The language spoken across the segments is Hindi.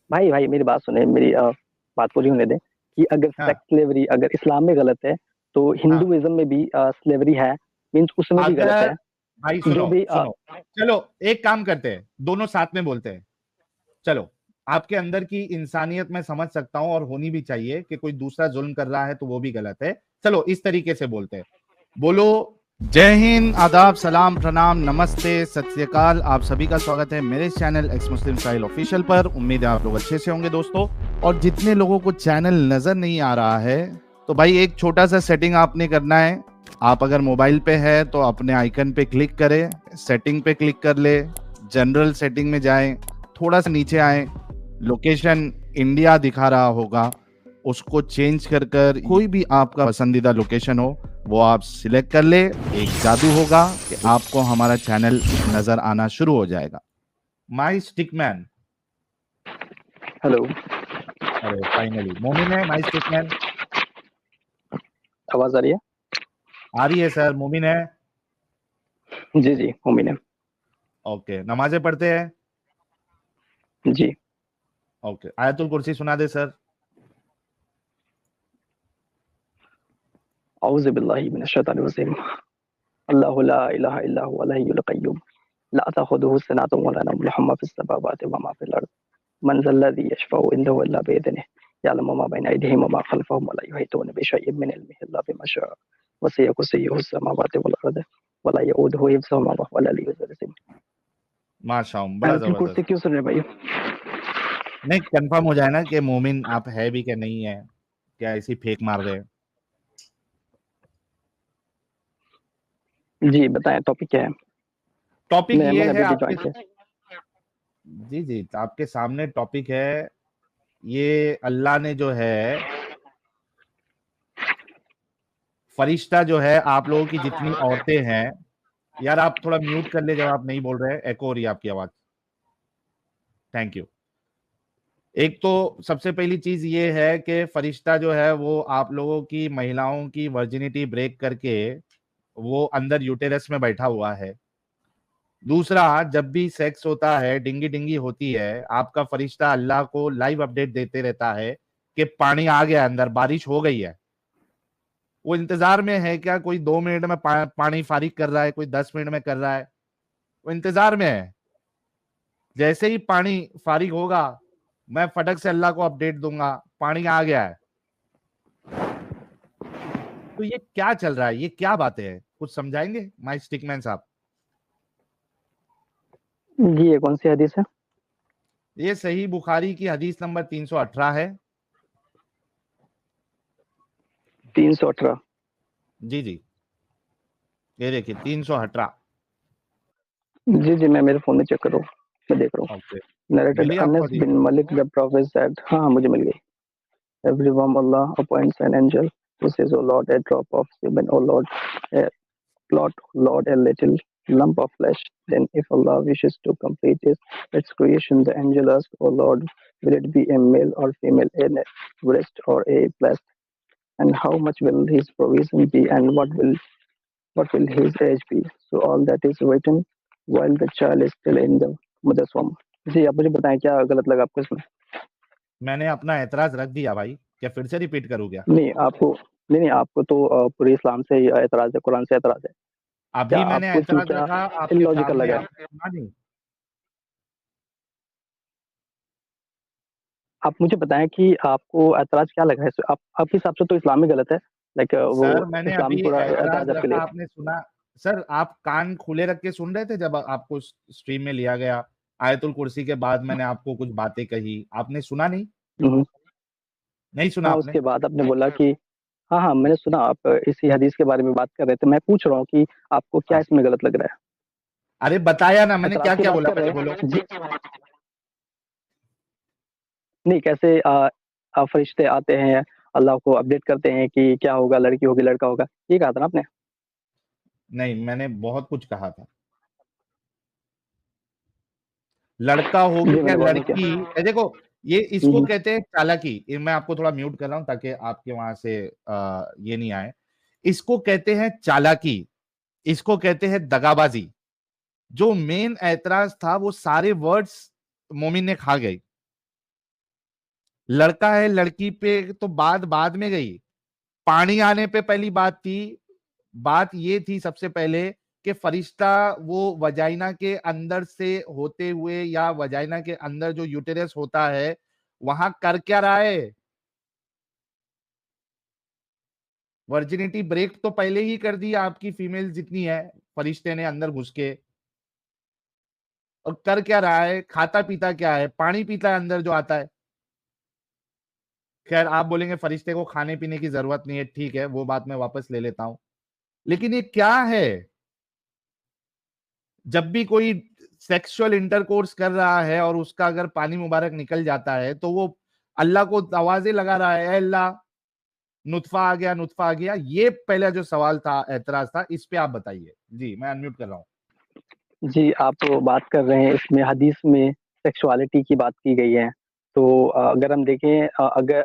भाई भाई मेरी बात सुने, मेरी बात पूरी होने दें कि अगर हाँ सेक्स स्लेवरी अगर इस्लाम में गलत है तो हाँ। हिंदुइज्म में भी स्लेवरी है, मीन्स उसमें भी गलत अगर है। भाई जो सुनो भी सुनो, चलो एक काम करते हैं, दोनों साथ में बोलते हैं। चलो, आपके अंदर की इंसानियत मैं समझ सकता हूं और होनी भी चाहिए कि कोई दूसरा जुल्म कर रहा है तो वो भी गलत है। चलो इस तरीके से बोलते हैं, बोलो। जय हिंद, आदाब, सलाम, प्रणाम, नमस्ते, सत श्री अकाल। आप सभी का स्वागत है मेरे चैनल एक्स मुस्लिम स्टाइल ऑफिशियल पर। उम्मीद है आप लोग अच्छे से होंगे दोस्तों। और जितने लोगों को चैनल नजर नहीं आ रहा है, तो भाई एक छोटा सा सेटिंग आपने करना है। आप अगर मोबाइल पे है तो अपने आइकन पे क्लिक करें, सेटिंग पे क्लिक कर ले, जनरल सेटिंग में जाएं, थोड़ा सा नीचे आए, लोकेशन इंडिया दिखा रहा होगा, उसको चेंज कर कर कोई भी आपका पसंदीदा लोकेशन हो वो आप सिलेक्ट कर ले। एक जादू होगा कि आपको हमारा चैनल नजर आना शुरू हो जाएगा। माई स्टिकमैन, हेलो, अरे फाइनली मोमिन है माई स्टिकमैन। आवाज आ रही है? आ रही है सर, मोमिन है। जी जी, मोमिन है। ओके, नमाजें पढ़ते हैं। जी। ओके, आयतुल कुर्सी सुना दे सर। औज़ु बिल्लाहि मिनश शैतानिर रजीम। अल्लाहु ला इलाहा इल्ला हुवल हय्युल क़य्यूम ला तअख़ुज़ुहु सिनतुन व ला नौम लहु मा फ़िस समावाति व मा फ़िल अर्ज़ मन ज़ल्लज़ी यशफ़अु इंदहु इल्ला बिइज़निहि यअलमु मा बैना अयदीहिम व मा ख़ल्फ़हुम व ला युहीतूना बिशैइन मिन इल्मिहि इल्ला बिमा शाअ वसिअ कुर्सिय्युहु समावाति वल अर्ज़ व ला यऊदुहु हिफ़्ज़ुहुमा व हुवल अलिय्युल अज़ीम। माशाअल्लाह, बड़ा आयतुल जबरदस्त। कुर्सी क्यों सुन रहे भाई? नहीं, कंफर्म हो जाए ना कि मोमिन आप है भी क्या नहीं है, क्या ऐसी फेक मार रहे हैं। जी बताएं, टॉपिक क्या है? टॉपिक ये मैंने है अभी अभी आपके, ज्वाइन किया। जी जी, तो आपके सामने टॉपिक है। ये अल्लाह ने जो है, फरिश्ता जो है, आप लोगों की जितनी औरतें हैं, यार आप थोड़ा म्यूट कर ले जब आप नहीं बोल रहे हैं, एको हो रही है आपकी आवाज। Thank you. एक तो सबसे पहली चीज ये है कि फरिश्ता जो है वो आप लोगों की महिलाओं की वर्जिनिटी ब्रेक करके वो अंदर यूटेरस में बैठा हुआ है। दूसरा, जब भी सेक्स होता है, डिंगी डिंगी होती है, आपका फरिश्ता अल्लाह को लाइव अपडेट देते रहता है कि पानी आ गया, अंदर बारिश हो गई है। वो इंतजार में है क्या कोई 2 मिनट में पानी फारिग कर रहा है, कोई 10 मिनट में कर रहा है, वो इंतजार में है। जैसे ही पानी फारिग होगा, मैं फटक से अल्लाह को अपडेट दूंगा, पानी आ गया है। तो ये क्या चल रहा है, ये क्या बातें हैं, कुछ समझाएंगे माई स्टिकमैन साहब? जी, ये कौन सी हदीस है? ये सही बुखारी की हदीस नंबर 318 है। 318। जी जी, ये देखिए 318। जी जी, मैं मेरे फोन में चेक करूँ, मैं देख रहा ओके, हूँ। नरेटेड मिली आपको अनस हदीस? बिन मलिक द प्रॉफिट सेड, हाँ हाँ मुझे मिल गई। Everyone Allah appoints an angel who says, "O Lord, a drop of semen, O Lord, a plot, O Lord, a little lump of flesh." Then, if Allah wishes to complete its creation, the angel asks, "O Lord, will it be a male or female, a breast or a breast? And how much will his provision be, and what will his age be?" So all that is written while the child is still in the mother's womb. जी, आप मुझे बताएं क्या गलत लगा आपको इसमें? मैंने अपना एतराज रख दिया भाई, क्या फिर से रिपीट करूँ क्या? नहीं आपको, नहीं आपको तो पूरे इस्लाम से ही एतराज है, कुरान से एतराज है। क्या अभी मैंने आपको इसमें एतराज क्या रखा आपके इलॉजिकल सामने, लगा? आपने सुना नहीं? आप मुझे बताएं कि आपको एतराज क्या लगा है? आपके हिसाब से तो इस्लाम ही गलत है, लाइक वो सर मैंने इस्लाम अभी पूरा एतराज एतराज आपके रखा, लिए। आपने सुना? सर आप कान खुले रख के सुन रहे थे जब आपको स्ट्रीम में लिया गया? आयतुल कुर्सी के बाद मैंने आपको कुछ बातें कही, आपने सुना नहीं? हम्म। नहीं सुना हाँ, आपने? उसके बाद आपने बोला कि हाँ हाँ मैंने सुना, आप इसी हदीस के बारे में बात कर रहे थे। मैं पूछ रहा हूँ कि आपको क्या हाँ, इसमें गलत लग रहा है? अरे बताया ना मैंने, एतराज क्या की क्या बात बोला, कर रहे पहले बोलो। हैं जी। नहीं, कैसे फरिश्ते आते हैं, अल्लाह को अपडेट करते हैं कि क्या होगा, लड़की होगी लड़का होगा, ये कहा था ना आपने? नहीं, मैंने बहुत कुछ कहा था। लड़का होगी जी या मैंने गौर नहीं लड़की, किया। देखो, ये इसको हम्म, कहते हैं चालाकी। मैं आपको थोड़ा म्यूट कर रहा हूं ताकि आपके वहां से ये नहीं आए। इसको कहते हैं चालाकी, इसको कहते हैं दगाबाजी। जो मेन ऐतराज था वो सारे वर्ड्स मोमिन ने खा गई। लड़का है लड़की पे तो बात बाद में गई, पानी आने पे पहली बात थी। बात ये थी सबसे पहले कि फरिश्ता वो वजाइना के अंदर से होते हुए या वजाइना के अंदर जो यूटेरस होता है वहां कर क्या रहा है। वर्जिनिटी ब्रेक तो पहले ही कर दी आपकी फीमेल जितनी है, फरिश्ते ने अंदर घुस के। और कर क्या रहा है, खाता पीता क्या है, पानी पीता है अंदर जो आता है। खैर आप बोलेंगे फरिश्ते को खाने पीने की जरूरत नहीं है, ठीक है, वो बात मैं वापस ले लेता हूं। लेकिन ये क्या है, जब भी कोई सेक्सुअल इंटरकोर्स कर रहा है और उसका अगर पानी मुबारक निकल जाता है तो वो अल्लाह को आवाजें लगा रहा है, "ए अल्लाह, नुतफा आ गया, नुतफा आ गया"। ये पहला जो सवाल था, एतराज था, इस पे आप बताइए। जी मैं अनम्यूट कर रहा हूँ। जी, आप बात कर रहे हैं इसमें हदीस में सेक्सुअलिटी की बात की गई है। तो अगर हम देखें अगर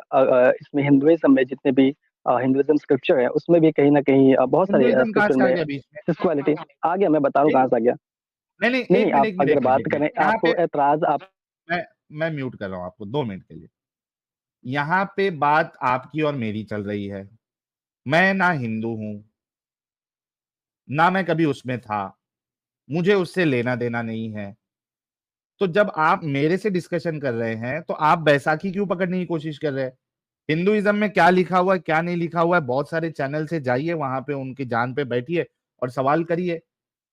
इसमें हिंदुइज़्म में जितने भी हिंदुइज़्म स्क्रिप्चर है उसमें भी कहीं न कहीं बहुत सारे हिंदुइज्म कहाँ स्क्रिप्चर से आ में गया बीच में? सेक्सुअलिटी आ गया, मैं बता रहा हूँ कहाँ से आ गया। नहीं नहीं, नहीं, एक नहीं, मिनट आप एक मिनट अगर एक मिनट बात एक मिनट करें यहाँ पे आपको ऐतराज़ आप मैं मैं म्यूट कर रहा हूँ आपको 2 मिनट के लिए। यहाँ पे बात आपकी और मेरी चल रही है। मैं ना हिंदू हूं, ना मैं कभी उसमें था, मुझे उससे लेना देना नहीं है। तो जब आप मेरे से डिस्कशन कर रहे हैं तो आप बैसाखी क्यों पकड़ने की कोशिश कर रहे हैं? हिंदुइज्म में क्या लिखा हुआ है क्या नहीं लिखा हुआ है, बहुत सारे चैनल से जाइए, वहां पे उनकी जान पे बैठिए और सवाल करिए।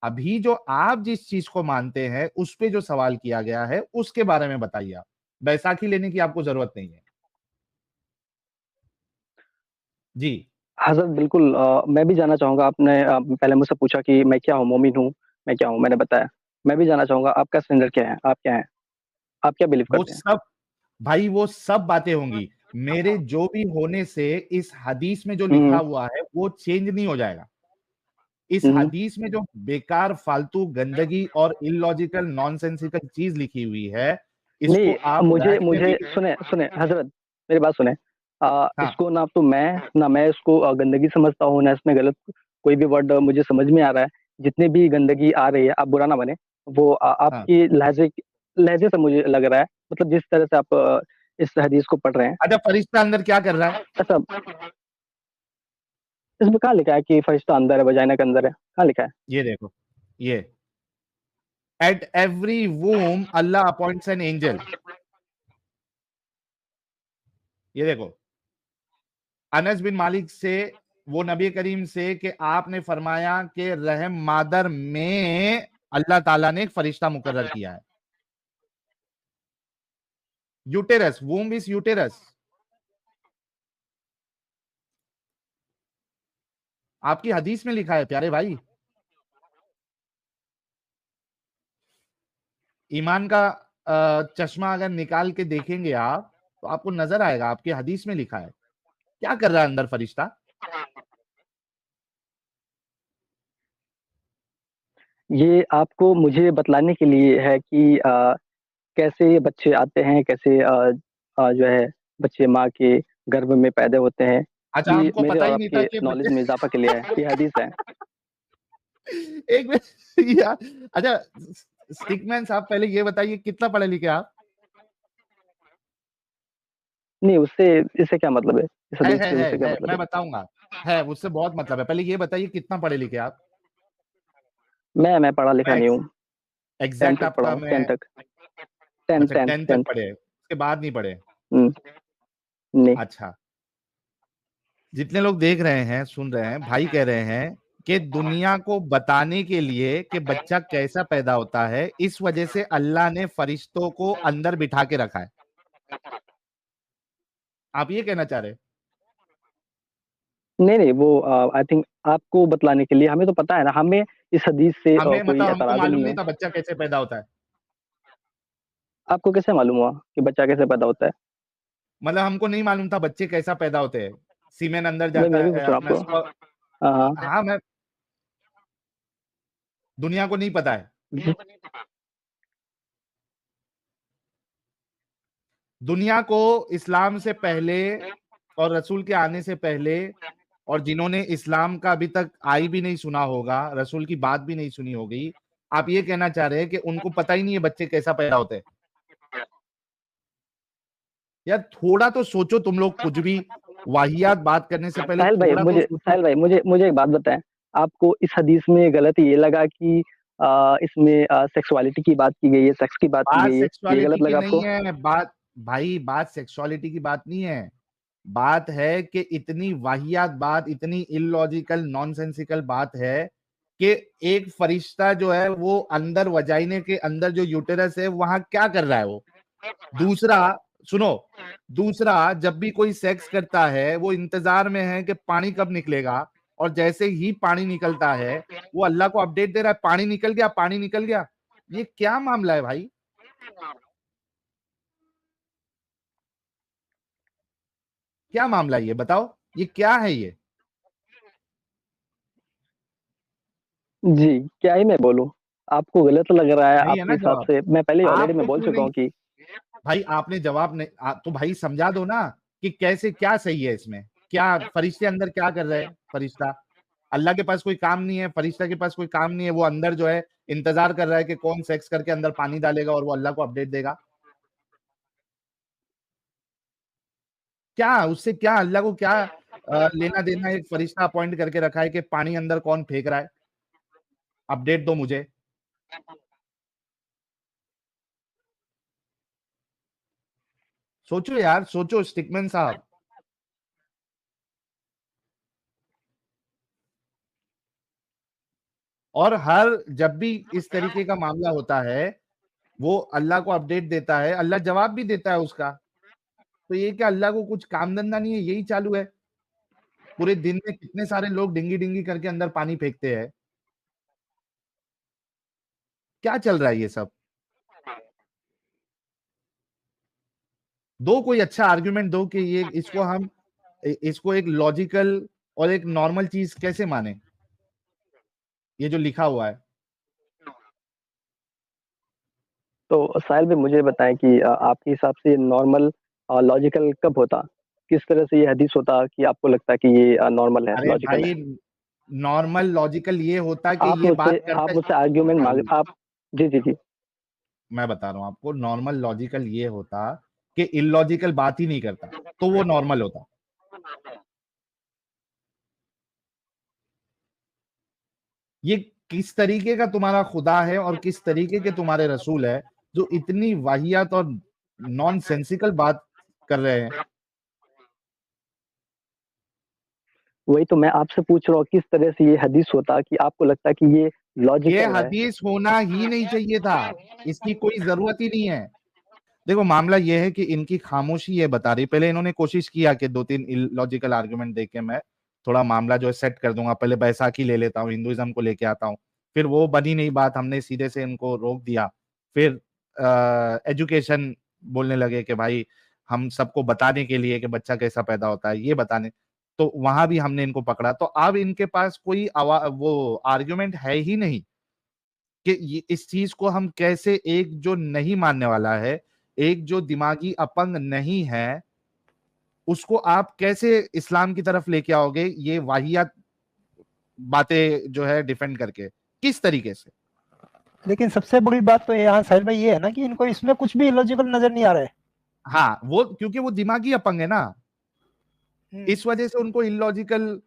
अभी जो आप जिस चीज को मानते हैं उस पे जो सवाल किया गया है उसके बारे में बताइए। आप बैसाखी लेने की आपको जरूरत नहीं है। जी। हज़रत बिल्कुल मैं भी जानना चाहूँगा आपने पहले मुझसे पूछा कि मैं क्या हूँ, मोमिन हूँ, मैं क्या हूँ? मैंने बताया। मैं भी जानना चाहूँगा आपका स्टैंडर्ड क्या है? आप क्या हैं? आप क्या बिलीव वो करते हैं? सब भाई वो सब बातें होंगी, मेरे जो भी होने से इस हदीस में जो हुँ, लिखा हुँ। हुआ है वो चेंज नहीं हो जाएगा। इस हुँ, हुँ। हदीस में जो बेकार फालतू गंदगी और इलॉजिकल नॉनसेंसिकल चीज लिखी हुई है, इसको नहीं, आप मुझे रैक में मुझे भी। सुने सुने हज़रत, मेरी बात सुने। हाँ इसको ना मैं इसको गंदगी समझता हूँ, ना इसमें गलत कोई भी वर्ड मुझे समझ में आ रहा है। जितनी भी गंदगी आ रही है, आप बुरा ना मानें, वो हाँ। आपकी लहज़े लहज़े से मुझे लग रहा है। मतलब जिस तरह से आप इस हदीस को पढ़ रहे हैं। अच्छा फरिश्ता अंदर क्या कर रहा है? अच्छा, इसमें कहाँ लिखा है कि फरिश्ता अंदर है, वजाइना के अंदर है? कहाँ लिखा है? ये देखो, ये at every womb Allah appoints an angel. ये देखो, अनस बिन मालिक से, वो नबी करीम से कि आपने फरमाया कि रहम मादर में अल्लाह ताला ने एक फरिश्ता मुकर्रर किया है। Uterus, womb is uterus. आपकी हदीस में लिखा है प्यारे भाई। ईमान का चश्मा अगर निकाल के देखेंगे आप तो आपको नजर आएगा, आपकी हदीस में लिखा है। क्या कर रहा है अंदर फरिश्ता? ये आपको मुझे बतलाने के लिए है कि कैसे बच्चे आते हैं, कैसे जो है बच्चे माँ के गर्भ में पैदा होते हैं। अच्छा ये हमको मेरे पता और ही नहीं था आपके कि नॉलेज बच्चे। में इज़ाफ़ा के लिए है, ये हदीस है। एक मिनट यार। अच्छा स्टिकमैन साहब, पहले ये बताइए कितना पढ़े लिखे आप? नहीं, उससे इससे क्या मतलब है? इस हदीस से उससे क्या है, मतलब मैं है? बताऊंगा। है, मुझसे बहुत मतलब है। पहले ये बताइए कितना पढ़े लिखे आप? मैं पढ़ा लिखा मैं नहीं हूँ, 10 एग्जैक्ट तक पढ़ा आपका हूँ, मैं। 10 तक, 10 अच्छा 10 10 तक 10। पढ़े, उसके बाद नहीं पढ़े? हुँ, नहीं। अच्छा, जितने लोग देख रहे हैं सुन रहे हैं, भाई कह रहे हैं कि दुनिया को बताने के लिए कि बच्चा कैसा पैदा होता है, इस वजह से अल्लाह ने फरिश्तों को अंदर बिठा के रखा है। आप ये कहना चाह रहे हैं? नहीं, नहीं, वो आई थिंक आपको बतलाने के लिए, हमें तो पता है ना, हमें इस हदीस से हमें कोई मतलब हमको एतराज़ मालूम नहीं नहीं है। था बच्चा कैसे पैदा होता है। आपको कैसे मालूम हुआ कि बच्चा कैसे पैदा होता है? मतलब हमको नहीं मालूम था बच्चे कैसा पैदा होते हैं। सीमेन अंदर वही जाता मैं भी है पूछ रहा हूँ अपना आपको। हाँ, हाँ। हाँ मैं, दुनिया को नहीं पता है। जी। दुनिया को इस्लाम से पहले और रसूल के आने से पहले, और जिन्होंने इस्लाम का अभी तक आई भी नहीं सुना होगा, रसूल की बात भी नहीं सुनी होगी, आप ये कहना चाह रहे हैं कि उनको पता ही नहीं है बच्चे कैसा पैदा होते हैं? यार थोड़ा तो सोचो तुम लोग, कुछ भी वाहियात बात करने से पहले थोड़ा तो सोचो। साहिल भाई मुझे एक बात बताएं। आपको इस हदीस में गलत ये लगा कि इसमें सेक्सुअलिटी की बात की गई है, सेक्स की बात की बात गई है, ये सेक्सुअलिटी गलत की लगा नहीं आपको? है बात, भाई बात सेक्सुअलिटी की बात नहीं है। बात है कि इतनी वाहियात बात, इतनी इलॉजिकल नॉनसेंसिकल बात है कि एक फरिश्ता जो है वो अंदर वजाइने के अंदर जो यूटेरस है वहां क्या कर रहा है वो। दूसरा, सुनो, दूसरा जब भी कोई सेक्स करता है वो इंतजार में है कि पानी कब निकलेगा, और जैसे ही पानी निकलता है वो अल्लाह को अपडेट दे रहा है, पानी निकल गया, पानी निकल गया। ये क्या मामला है भाई? क्या मामला है ये बताओ, ये क्या है ये? जी, क्या ही मैं बोलूं। आपको गलत लग रहा है नहीं है आपके ना हिसाब जवाब? से, मैं पहले ऑलरेडी मैं आपको बोल क्यों चुका नहीं? हूँ कि भाई आपने जवाब नहीं तो भाई समझा दो ना कि कैसे, क्या सही है इसमें। क्या फरिश्ते अंदर क्या कर रहे हैं? फरिश्ता, अल्लाह के पास कोई काम नहीं है, फरिश्ता के पास कोई काम नहीं है, वो अंदर जो है इंतजार कर रहा है कि कौन सेक्स करके अंदर पानी डालेगा और वो अल्लाह को अपडेट देगा। क्या उससे, क्या अल्लाह को क्या लेना देना? एक फरिश्ता अपॉइंट करके रखा है कि पानी अंदर कौन फेंक रहा है, अपडेट दो मुझे। सोचो यार, सोचो स्टिकमैन साहब। और हर जब भी इस तरीके का मामला होता है वो अल्लाह को अपडेट देता है, अल्लाह जवाब भी देता है उसका। तो ये क्या अल्लाह को कुछ काम धंधा नहीं है, यही चालू है? पूरे दिन में कितने सारे लोग डिंगी डिंगी करके अंदर पानी फेंकते हैं। क्या चल रहा है ये सब? दो कोई अच्छा आर्गुमेंट दो कि ये इसको हम इसको एक लॉजिकल और एक नॉर्मल चीज कैसे माने, ये जो लिखा हुआ है। तो साहिल भाई मुझे बताएं कि आपके हिसाब से नॉर्मल लॉजिकल कब होता? किस तरह से ये हदीस होता कि आपको लगता है कि ये नॉर्मल है, अरे लॉजिकल है? भाई, नॉर्मल लॉजिकल ये होता कि ये बात करता आप है। मुझसे आर्ग्यूमेंट मांग भाई आप। जी जी जी। मैं बता रहा हूं आपको, नॉर्मल लॉजिकल ये होता कि इलॉजिकल बात ही नहीं करता, तो वो नॉर्मल होता। ये किस तरीके का तुम्हारा खुदा है और किस तरीके के तुम्हारे रसूल है जो इतनी वाहियात और नॉन सेंसिकल बात कर रहे हैं? वही तो मैं आपसे पूछ रहा हूँ, किस तरह से ये हदीस होता कि आपको लगता है कि ये ये लॉजिकल है? हदीस होना ही नहीं चाहिए था, इसकी कोई जरूरत ही नहीं है। देखो मामला ये है कि इनकी खामोशी ये बता रही, पहले इन्होंने कोशिश किया कि दो तीन लॉजिकल आर्गुमेंट देके मैं थोड़ा मामला जो है सेट कर दूंगा, पहले बैसाखी ले लेता हूँ, हिंदुइज्म को लेके आता हूँ। फिर वो बनी नहीं बात, हमने सीधे से इनको रोक दिया। फिर एजुकेशन बोलने लगे कि भाई हम सबको बताने के लिए कि बच्चा कैसा पैदा होता है ये बताने, तो वहां भी हमने इनको पकड़ा। तो अब इनके पास कोई वो आर्ग्यूमेंट है ही नहीं कि इस चीज को हम कैसे, एक जो नहीं मानने वाला है, एक जो दिमागी अपंग नहीं है, उसको आप कैसे इस्लाम की तरफ लेके आओगे ये वाहियात बातें जो है डिफेंड करके, किस तरीके से? लेकिन सबसे बड़ी बात तो यहाँ साहिल भाई ये है ना कि इनको इसमें कुछ भी लॉजिकल नजर नहीं आ रहा है। हाँ, वो क्योंकि वो दिमागी अपंग है ना, इस वजह से उनको इलॉजिकल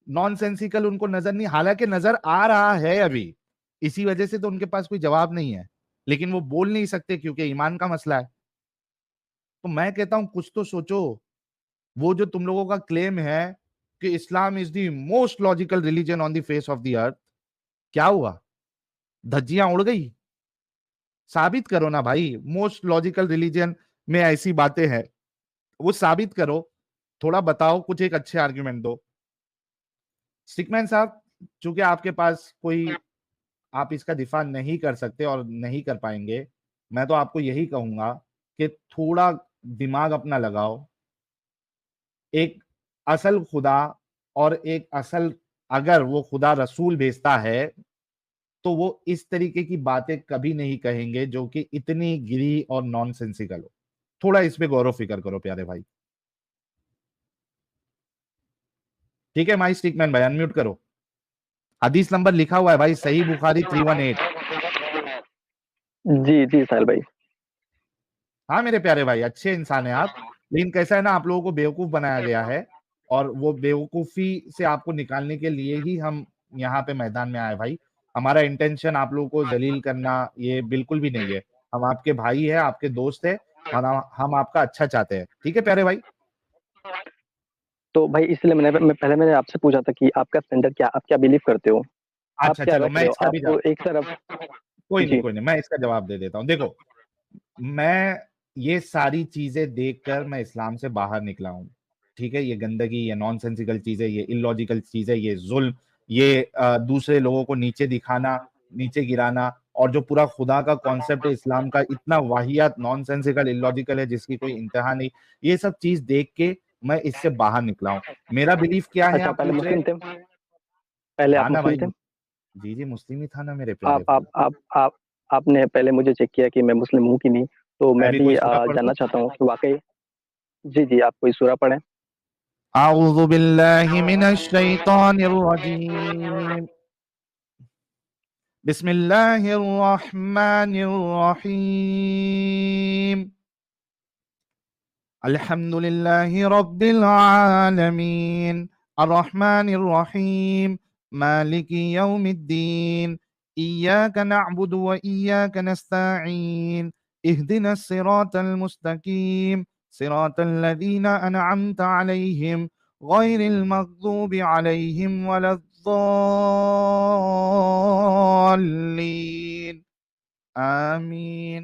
नॉनसेंसिकल उनको नजर नहीं, हालांकि नजर आ रहा है अभी, इसी वजह से तो उनके पास कोई जवाब नहीं है, लेकिन वो बोल नहीं सकते क्योंकि ईमान का मसला है। तो मैं कहता हूं कुछ तो सोचो। वो जो तुम लोगों का क्लेम है कि Islam is the most logical religion on the face of the earth, क्या हुआ? धज्जियां उड़ गई? साबित करो ना भाई, मोस्ट लॉजिकल रिलीजन में ऐसी बातें हैं, वो साबित करो। थोड़ा बताओ, कुछ एक अच्छे आर्ग्यूमेंट दो। स्टिकमैन साहब, चूंकि आपके पास कोई, आप इसका दिफा नहीं कर सकते और नहीं कर पाएंगे, मैं तो आपको यही कहूंगा कि थोड़ा दिमाग अपना लगाओ। एक असल खुदा और एक असल, अगर वो खुदा रसूल भेजता है तो वो इस तरीके की बातें कभी नहीं कहेंगे जो कि इतनी गिरी और नॉनसेंसिकल हो। थोड़ा इस पे गौर फिक्र करो प्यारे भाई। ठीक है माई स्टिकमैन भाई, अनम्यूट करो। हदीस नंबर लिखा हुआ है भाई, सही बुखारी 318। जी जी साहिल भाई। हाँ मेरे प्यारे भाई, अच्छे इंसान है आप। लेकिन कैसा है ना, आप लोगों को बेवकूफ बनाया गया है, और वो बेवकूफी से आपको निकालने के लिए ही हम यहाँ पे मैदान में आए भाई। हमारा इंटेंशन आप लोगों को जलील करना ये बिल्कुल भी नहीं है। हम आपके भाई है, आपके दोस्त है, और हम आपका अच्छा चाहते हैं। ठीक है प्यारे भाई। तो भाई इसलिए मैंने आपसे पूछा था कि आपका स्टैंडर्ड क्या, आप क्या बिलीव करते हो, आप अच्छा क्या चलो, रख मैं रहे हो, इसका भी आप एक तरफ। जी। कोई नहीं, मैं इसका जवाब दे देता हूँ। देखो, मैं ये सारी चीजें देखकर मैं इस्लाम से बाहर निकला हूँ। ठीक है, ये गंदगी, ये नॉनसेंसिकल चीजें, ये इलॉजिकल चीजें, ये जुल्म, ये दूसरे लोगों को नीचे दिखाना, नीचे गिराना, और जो पूरा खुदा का कॉन्सेप्ट है इस्लाम का, इतना वाहियात, नॉनसेंसिकल, इलॉजिकल है जिसकी कोई इंतहा नहीं। ये सब चीज देख के मैं इससे बाहर निकला हूँ। मेरा बिलीफ क्या है, अच्छा, आप पहले पूछ रहे। मुस्लिम थे, पहले हाँ आप ना मुस्लिम भाई, थे। जी जी, मुस्लिम ही था ना मेरे आप प्यारे आप भाई। आप आप आपने पहले मुझे चेक किया कि मैं मुस्लिम हूँ कि नहीं, तो मैं मैं भी भी कोई सूरा पढ़ दूं? जानना चाहता हूँ कि वाकई। जी जी, आप कोई सूरा पढ़ें। अऊज़ु बिल्लाहि मिनश शैतानिर रजीम। बिस्मिल्लाहिर रहमानिर रहीम। अल्हम्दुलिल्लाहि रब्बिल आलमीन। अर्रहमानिर रहीम। मालिकि यौमिद्दीन। इय्याका नअबुदु व इय्याका नस्तईन। इहदिनस सिरातल मुस्तकीम। सिरातल लज़ीना अनअमता अलैहिम गैरिल मग़दूबि अलैहिम वलद्दॉल्लीन। आमीन।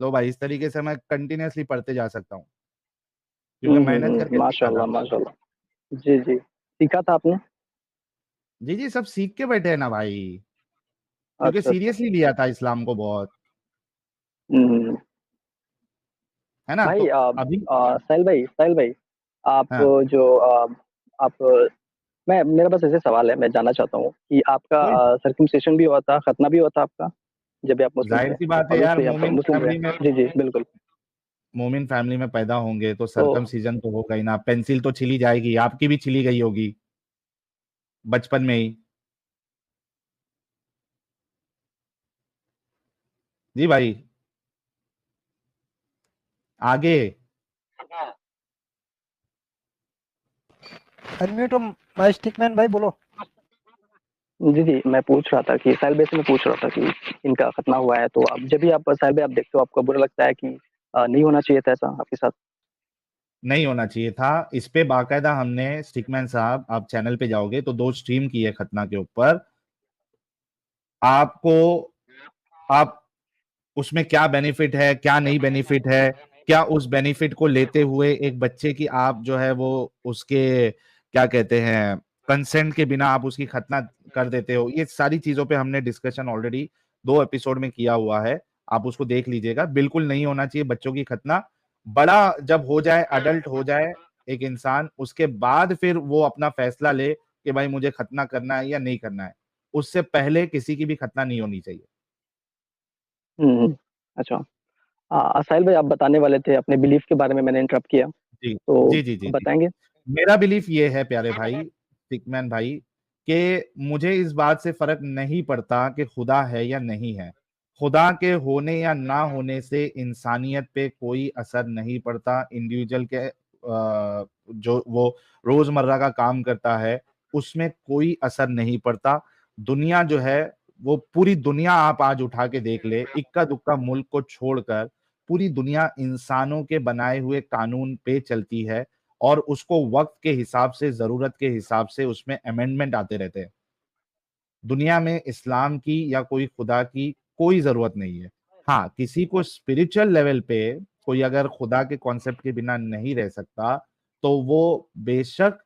लो भाई, इस तरीके से मैं कंटिन्यूअसली पढ़ते जा सकता हूँ, क्योंकि मेहनत करके सीखा था। माशाल्लाह माशाल्लाह। जी जी, सीखा था आपने। जी जी, सब सीख के बैठे हैं ना भाई, क्योंकि अच्छा अच्छा। सीरियसली लिया था इस्लाम को बहुत, हम्म। है ना। भाई तो अभी साहिल भाई, आप हाँ, जो आप मैं मेरा बस ऐसे सवाल है, मैं जानना चाहता हूँ कि आपका कोई सर्कमसिशन भी हुआ था, खतना भी हुआ था आपका जब भी आप मुस्लिम जाहिर थे। सी बात है यार, ऑब्वियसली आप मुस्लिम रहे। जी जी बिल्कुल। मोमिन फैमिली में पैदा होंगे तो तो सरकमसीजन तो होगा ही ना। पेंसिल तो छिली जाएगी, आपकी भी छिली गई होगी बचपन में ही। जी भाई, आगे। अनम्यूट माय स्टिकमैन भाई, बोलो। जी जी, मैं पूछ रहा था कि साहिल भाई से मैं पूछ रहा था कि इनका खतना हुआ है, तो अब जब भी आप साहिल भाई आप देखते हो, आपको बुरा लगता है कि नहीं होना चाहिए था ऐसा आपके साथ। नहीं होना चाहिए था। इस पे बाकायदा हमने, स्टिकमैन साहब आप चैनल पे जाओगे तो 2 स्ट्रीम की है खतना के ऊपर। आपको, आप उसमें क्या बेनिफिट है, क्या नहीं बेनिफिट है, क्या उस बेनिफिट को लेते हुए एक बच्चे की आप जो है वो उसके क्या कहते हैं कंसेंट के बिना आप उसकी खतना कर देते हो, ये सारी चीजों पे हमने डिस्कशन ऑलरेडी 2 एपिसोड में किया हुआ है। आप उसको देख लीजिएगा। बिल्कुल नहीं होना चाहिए बच्चों की खतना। बड़ा जब हो जाए, अडल्ट हो जाए एक इंसान, उसके बाद फिर वो अपना फैसला ले कि भाई मुझे खतना करना है या नहीं करना है। उससे पहले किसी की भी खतना नहीं होनी चाहिए। अच्छा। साहिल भाई आप बताने वाले थे अपने बिलीफ के बारे में, मैंने इंटरप्ट किया, जी तो जी जी जी आप जी। बताएंगे। मेरा बिलीफ ये है प्यारे भाई, सिकमैन भाई, कि मुझे इस बात से फर्क नहीं पड़ता कि खुदा है या नहीं है। खुदा के होने या ना होने से इंसानियत पे कोई असर नहीं पड़ता। इंडिविजुअल के जो वो रोजमर्रा का काम करता है उसमें कोई असर नहीं पड़ता। दुनिया जो है, वो पूरी दुनिया आप आज उठा के देख ले, इक्का दुक्का मुल्क को छोड़कर पूरी दुनिया इंसानों के बनाए हुए कानून पे चलती है, और उसको वक्त के हिसाब से, जरूरत के हिसाब से उसमें अमेंडमेंट आते रहते हैं। दुनिया में इस्लाम की या कोई खुदा की कोई जरूरत नहीं है। हाँ, किसी को स्पिरिचुअल लेवल पे कोई अगर खुदा के कॉन्सेप्ट के बिना नहीं रह सकता, तो वो बेशक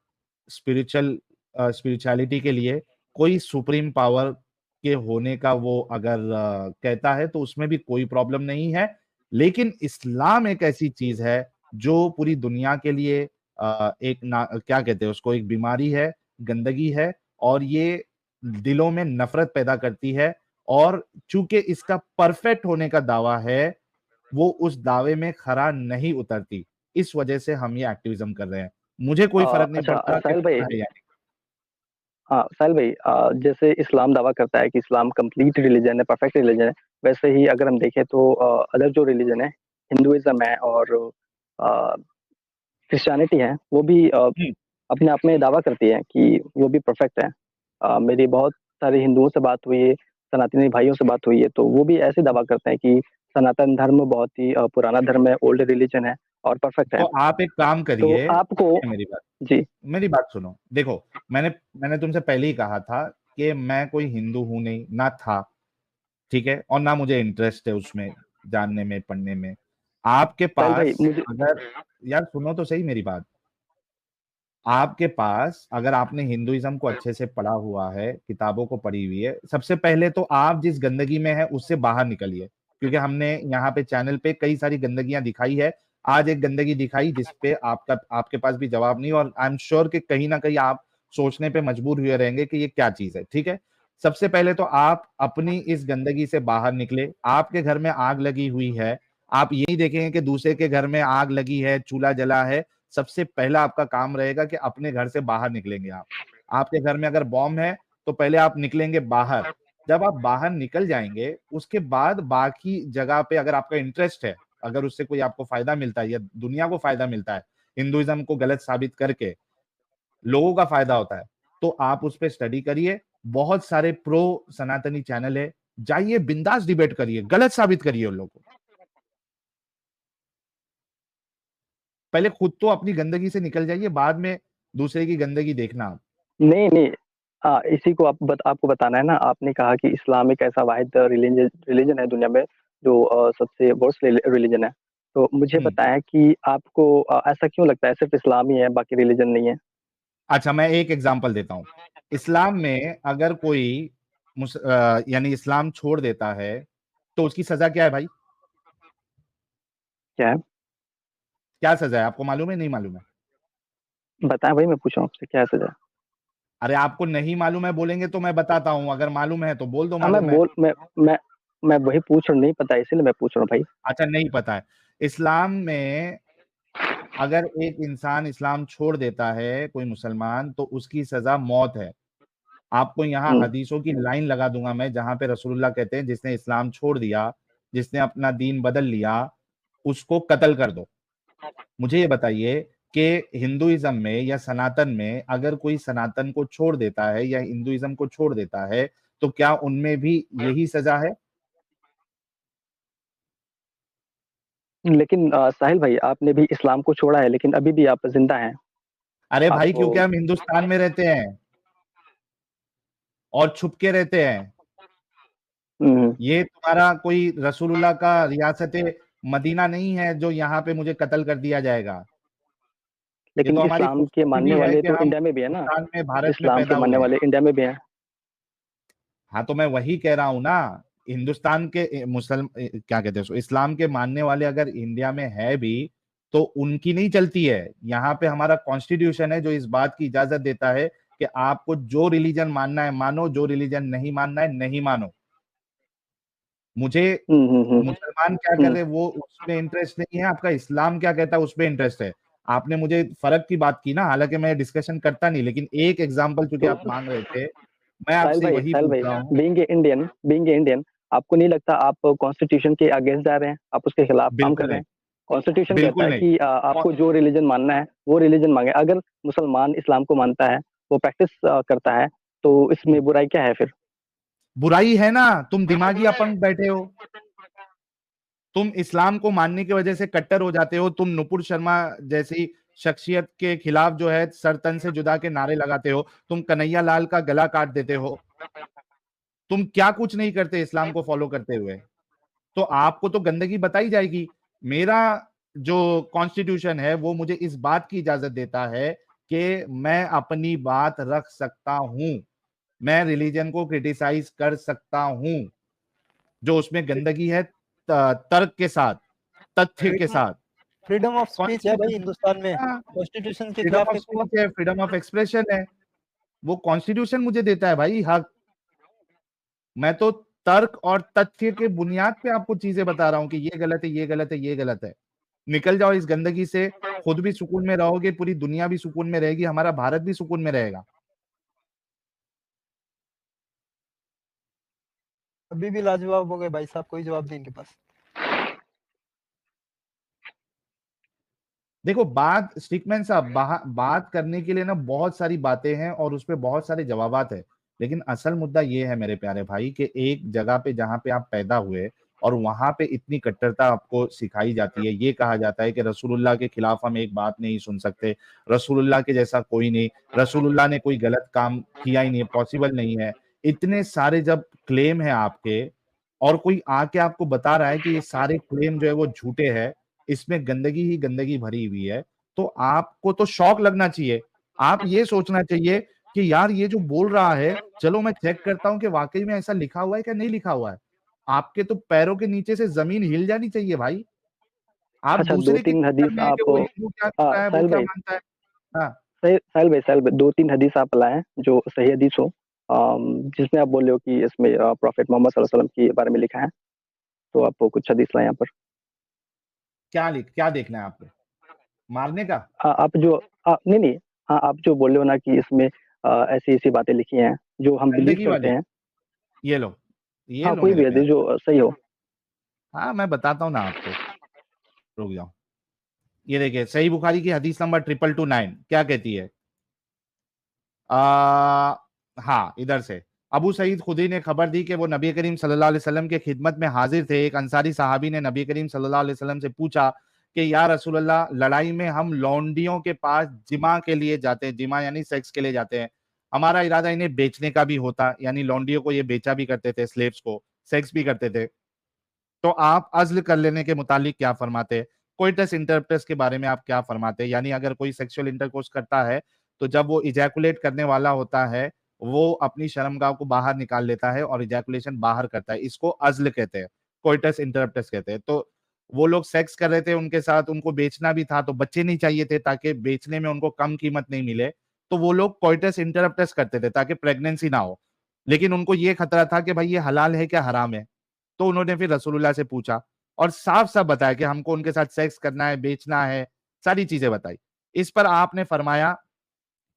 स्पिरिचुअलिटी के लिए कोई सुप्रीम पावर के होने का वो अगर कहता है तो उसमें भी कोई प्रॉब्लम नहीं है, लेकिन इस्लाम एक ऐसी चीज है जो पूरी दुनिया के लिए एक क्या कहते हैं उसको, एक बीमारी है, गंदगी है, और ये दिलों में नफरत पैदा करती है। और चूंकि इसका परफेक्ट होने का दावा है, वो उस दावे में खरा नहीं उतरती, इस वजह से हम ये एक्टिविज्म कर रहे हैं। मुझे कोई फर्क नहीं अच्छा पड़ता कि साहिल भाई, है या नहीं। हाँ साहिल भाई, जैसे इस्लाम दावा करता है कि इस्लाम कंप्लीट रिलीजन है, परफेक्ट रिलीजन है, वैसे ही अगर हम देखें तो अदर जो रिलीजन है, हिंदुइज्म है और क्रिश्चियनिटी है, वो भी हम्म, अपने आप में दावा करती है कि वो भी परफेक्ट है। मेरी बहुत सारे हिंदुओं से बात हुई है, सनातनी भाइयों से बात हुई है, तो वो भी ऐसे दावा करते हैं कि सनातन धर्म बहुत ही पुराना धर्म है, ओल्ड रिलीजन है और परफेक्ट है। तो आप एक काम तो करिए, आपको, सुनिए मेरी बात, जी, मेरी बात सुनो। देखो, मैंने मैंने तुमसे पहले ही कहा था कि मैं कोई हिंदू हूं नहीं, ना था, ठीक है, और ना मुझे इंटरेस्ट है उसमें जानने में, पढ़ने में। आपके साहिल भाई पास मुझे, अगर, यार सुनो तो सही मेरी बात, आपके पास अगर आपने हिंदुइज्म को अच्छे से पढ़ा हुआ है, किताबों को पढ़ी हुई है, सबसे पहले तो आप जिस गंदगी में है उससे बाहर निकलिए, क्योंकि हमने यहाँ पे चैनल पे कई सारी गंदगियां दिखाई है। आज एक गंदगी दिखाई जिसपे आपके पास भी जवाब नहीं, और आई एम श्योर कि कहीं ना कहीं आप सोचने पे मजबूर हुए रहेंगे कि ये क्या चीज है, ठीक है। सबसे पहले तो आप अपनी इस गंदगी से बाहर निकले। आपके घर में आग लगी हुई है, आप यही देखेंगे कि दूसरे के घर में आग लगी है, चूल्हा जला है, सबसे पहला आपका काम रहेगा कि अपने घर से बाहर निकलेंगे आप। आपके घर में अगर बॉम्ब है तो पहले आप निकलेंगे बाहर। जब आप बाहर निकल जाएंगे उसके बाद बाकी जगह पे अगर आपका इंटरेस्ट है, अगर उससे कोई आपको फायदा मिलता है या दुनिया को फायदा मिलता है, हिंदुइज्म को गलत साबित करके लोगों का फायदा होता है, तो आप उस पर स्टडी करिए। बहुत सारे प्रो सनातनी चैनल है, जाइए बिंदास डिबेट करिए, गलत साबित करिए उन लोगों को। पहले खुद तो अपनी गंदगी से निकल जाइए, बाद में दूसरे की गंदगी देखना आप। नहीं नहीं, इसी को आपको बताना है ना। आपने कहा कि इस्लाम एक ऐसा वाहिद रिलीजन रिलीजन है दुनिया में जो सबसे वर्स्ट रिलीजन है। तो मुझे हम्म। बताएं कि आपको ऐसा क्यों लगता है सिर्फ इस्लाम ही है, बाकी रिलीजन नहीं है? अच्छा, मैं एक एग्जांपल देता हूं। इस्लाम में अगर कोई यानी इस्लाम छोड़ देता है तो उसकी सजा क्या है भाई? क्या है? क्या सजा है, आपको मालूम है, नहीं मालूम है? बताएं भाई, मैं पूछ रहा हूँ आपसे, क्या है सजा? अरे आपको नहीं मालूम है बोलेंगे तो मैं बताता हूं, अगर मालूम है तो बोल दो हाँ, मालूम है। मैं वही पूछ रहा हूँ, नहीं पता इसीलिए मैं पूछ रहा हूँ भाई। अच्छा, नहीं पता है। इस्लाम में अगर एक इंसान इस्लाम छोड़ देता है, कोई मुसलमान, तो उसकी सजा मौत है। आपको यहाँ हम्म। हदीसों की लाइन लगा दूंगा मैं, जहां पे रसूलुल्लाह कहते हैं जिसने इस्लाम छोड़ दिया, जिसने अपना दीन बदल लिया, उसको कत्ल कर दो। मुझे ये बताइए कि हिंदुइज्म में या सनातन में अगर कोई सनातन को छोड़ देता है या हिंदुइज्म को छोड़ देता है तो क्या उनमें भी यही सजा है? लेकिन साहिल भाई, आपने भी इस्लाम को छोड़ा है लेकिन अभी भी आप जिंदा हैं। अरे भाई, आप क्योंकि हम हिंदुस्तान में रहते हैं और छुप के रहते हैं। हम्म, ये तुम्हारा कोई रसूलुल्लाह का रियासत मदीना नहीं है जो यहाँ पे मुझे कत्ल कर दिया जाएगा। ये लेकिन तो हमारी इस्लाम के खूबसूरती मानने भी है वाले कि तो हम इंडिया में भी है ना। हिंदुस्तान में, भारत में इस्लाम के पैदा मानने हुए हैं। वाले इंडिया में भी हैं। हाँ, तो मैं वही कह रहा हूं ना। हिंदुस्तान के क्या कहते हैं उसको, इस्लाम के मानने वाले अगर इंडिया में है भी तो उनकी नहीं चलती है। यहाँ पे हमारा कॉन्स्टिट्यूशन है जो इस बात की इजाजत देता है कि आपको जो रिलीजन मानना है मानो, जो रिलीजन नहीं मानना है नहीं मानो। मुझे हम्म, हम्म, मुसलमान क्या कर हम्म। रहे हैं वो उसमें इंटरेस्ट नहीं है, आपका इस्लाम क्या कहता है उसमें इंटरेस्ट है। आपने मुझे फर्क की बात की ना, हालांकि मैं डिस्कशन करता नहीं, लेकिन एक एग्जांपल चूंकि तो आप मांग रहे थे, मैं आपसे वही साहिल पूछ भाई, रहा हूँ। बीइंग ए इंडियन, आपको नहीं लगता आप कॉन्स्टिट्यूशन के अगेंस्ट जा रहे हैं, आप उसके खिलाफ काम कर बिल्कुल रहे नहीं, हैं? कॉन्स्टिट्यूशन कहता बिल्कुल है नहीं। कि आपको जो रिलीजन मानना है वो रिलीजन मांगे। अगर मुसलमान इस्लाम को मानता है, वो प्रैक्टिस करता है, तो इसमें बुराई क्या है फिर? बुराई है ना, तुम दिमागी अपंग बैठे हो। तुम इस्लाम को मानने की वजह से कट्टर हो जाते हो, तुम नुपुर शर्मा जैसी शख्सियत के खिलाफ जो है सर तन से जुदा के नारे लगाते हो, तुम कन्हैया लाल का गला काट देते हो, तुम क्या कुछ नहीं करते इस्लाम को फॉलो करते हुए। तो आपको तो गंदगी बताई जाएगी। मेरा जो कॉन्स्टिट्यूशन है वो मुझे इस बात की इजाजत देता है कि मैं अपनी बात रख सकता हूं। मैं रिलीजन को क्रिटिसाइज कर सकता हूं जो उसमें गंदगी है तर्क के साथ, तथ्य के साथ। फ्रीडम ऑफ स्पीच है भाई कॉन्स्टिट्यूशन, हिंदुस्तान में, हाँ, कॉन्स्टिट्यूशन के फ्रीडम खिलाफ ऑफ के कोई। स्पीच है, फ्रीडम ऑफ एक्सप्रेशन है, वो कॉन्स्टिट्यूशन मुझे देता है भाई हक। मैं तो तर्क और तथ्य के बुनियाद पे आपको चीजें बता रहा हूं कि ये गलत है, ये गलत है, ये गलत है। निकल जाओ इस गंदगी से, खुद भी सुकून में रहोगे, पूरी दुनिया भी सुकून में रहेगी, हमारा भारत भी सुकून में रहेगा। अभी भी लाजवाब हो गए भाई साहब, कोई जवाब नहीं इनके पास। देखो बात स्टिकमैन साहब, बात करने के लिए ना बहुत सारी बातें हैं और उस पे बहुत सारे जवाबात है, लेकिन असल मुद्दा ये है मेरे प्यारे भाई कि एक जगह पे जहाँ पे आप पैदा हुए और वहां पे इतनी कट्टरता आपको सिखाई जाती है, ये कहा जाता है कि रसूलुल्लाह के खिलाफ हम एक बात नहीं सुन सकते, रसूलुल्लाह के जैसा कोई नहीं, रसूलुल्लाह ने कोई गलत काम किया ही नहीं है, पॉसिबल नहीं है। इतने सारे जब क्लेम है आपके और कोई आके आपको बता रहा है कि ये सारे क्लेम जो है वो झूठे हैं, इसमें गंदगी ही गंदगी भरी हुई है, तो आपको तो शौक लगना चाहिए। आप ये सोचना चाहिए कि यार ये जो बोल रहा है, चलो मैं चेक करता हूं कि वाकई में ऐसा लिखा हुआ है क्या नहीं लिखा हुआ है। आपके तो पैरों के नीचे से जमीन हिल जानी चाहिए भाई। आप अच्छा, दो दूसरे के तीन चक्कर हदीस में है कि आप वो हिंदू क्या कर रहा है, वो साहिल क्या भाई, मानता है। हाँ, साहिल भाई, दो तीन हदीस आप लाएं जो सही हदीस हो, जिसमें आप बोल रहे हो कि इसमें प्रॉफेट मोहम्मद सल्लल्लाहु अलैहि वसल्लम के बारे में लिखा है, तो आपको कुछ हदीस लाएं यहाँ पर। क्या देखना है आपको, मारने का। आप जो नहीं नहीं, हाँ, आप जो बोल रहे हो ना कि इसमें ऐसी ऐसी बातें लिखी हैं जो हम बिलीव गंदगी करते वाली, हैं। ये हाँ, लो कोई मेरे भी प्यार। हदीस जो सही हो। हाँ मैं बताता हूँ ना आपको, रुक जाओ। ये देखिए सही बुखारी की हदीस नंबर 2229 क्या कहती है। आ, हाँ इधर से, अबू सईद खुदरी ने खबर दी कि वो नबी करीम सल्लल्लाहु अलैहि वसल्लम के खिदमत में हाजिर थे। एक अंसारी साहबी ने नबी करीम सल्लल्लाहु अलैहि वसल्लम से पूछा कि या रसूलल्लाह, लड़ाई में हम लौंडियों के पास जिमा के लिए जाते हैं, जिमा यानी सेक्स के लिए जाते हैं, हमारा इरादा इन्हें बेचने का भी होता, यानी लौंडियों को ये बेचा भी करते थे, स्लेव्स को सेक्स भी करते थे, तो आप अज़्ल कर लेने के मुतालिक क्या फरमाते, कोइटस इंटरप्टस के बारे में आप क्या फरमाते, यानी अगर कोई सेक्सुअल इंटरकोर्स करता है तो जब वो इजैकुलेट करने वाला होता है, वो अपनी शर्मगाह को बाहर निकाल लेता है और इजैकुलेशन बाहर करता है, इसको अज़्ल कहते हैं, कोइटस इंटरप्टस कहते हैं। तो वो लोग सेक्स कर रहे थे उनके साथ, उनको बेचना भी था, तो बच्चे नहीं चाहिए थे ताकि बेचने में उनको कम कीमत नहीं मिले, तो वो लोग कोइटस इंटरप्टस करते थे ताकि प्रेगनेंसी ना हो। लेकिन उनको ये खतरा था कि भाई ये हलाल है क्या हराम है, तो उन्होंने फिर रसूलुल्लाह से पूछा और साफ साफ बताया कि हमको उनके साथ सेक्स करना है, बेचना है, सारी चीजें बताई। इस पर आपने फरमाया,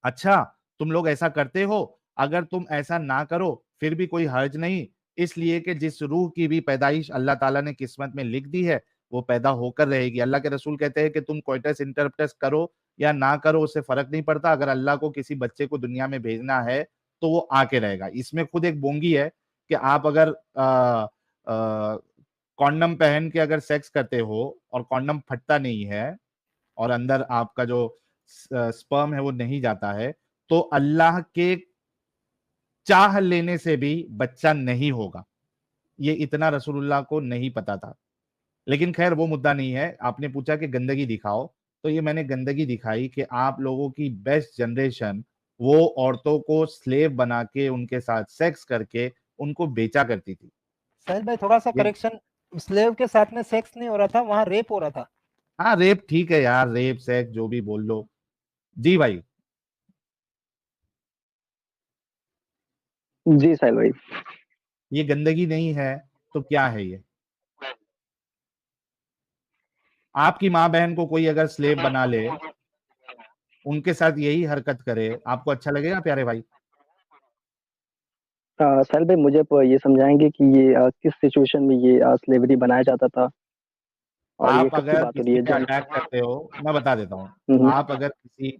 अच्छा तुम लोग ऐसा करते हो, अगर तुम ऐसा ना करो फिर भी कोई हर्ज नहीं, इसलिए कि जिस रूह की भी पैदाइश अल्लाह ताला ने किस्मत में लिख दी है वो पैदा होकर रहेगी। अल्लाह के रसूल कहते हैं कि तुम कोइटस इंटरप्टस करो या ना करो उससे फर्क नहीं पड़ता, अगर अल्लाह को किसी बच्चे को दुनिया में भेजना है तो वो आके रहेगा। इसमें खुद एक बोंगी है कि आप अगर कॉन्डम पहन के अगर सेक्स करते हो और कॉन्डम फटता नहीं है और अंदर आपका जो स्पर्म है वो नहीं जाता है, तो अल्लाह के चाह लेने से भी बच्चा नहीं होगा। ये इतना रसूलुल्लाह को नहीं पता था। लेकिन खैर वो मुद्दा नहीं है। आपने पूछा कि गंदगी दिखाओ, तो ये मैंने गंदगी दिखाई कि आप लोगों की बेस्ट जनरेशन वो औरतों को स्लेव बना के उनके साथ सेक्स करके उनको बेचा करती थी। साहिल भाई थोड़ा सा ये, करेक्शन, स्लेव के साथ में सेक्स नहीं हो रहा था, वहां रेप हो रहा था। हाँ रेप ठीक है यार, रेप सेक्स जो भी बोल लो। जी भाई, जी साहिल भाई। ये गंदगी नहीं है तो क्या है ये। आपकी माँ बहन को कोई अगर स्लेव बना ले, उनके साथ यही हरकत करे, आपको अच्छा लगेगा प्यारे भाई। साहिल भाई, मुझे आप ये समझाएंगे कि ये किस सिचुएशन में ये स्लेवरी बनाया जाता था, और ये आप कब की अगर बात हो रही किसी है पे जब। अटैक करते हो, मैं बता देता हूँ, हम्म। आप अगर किसी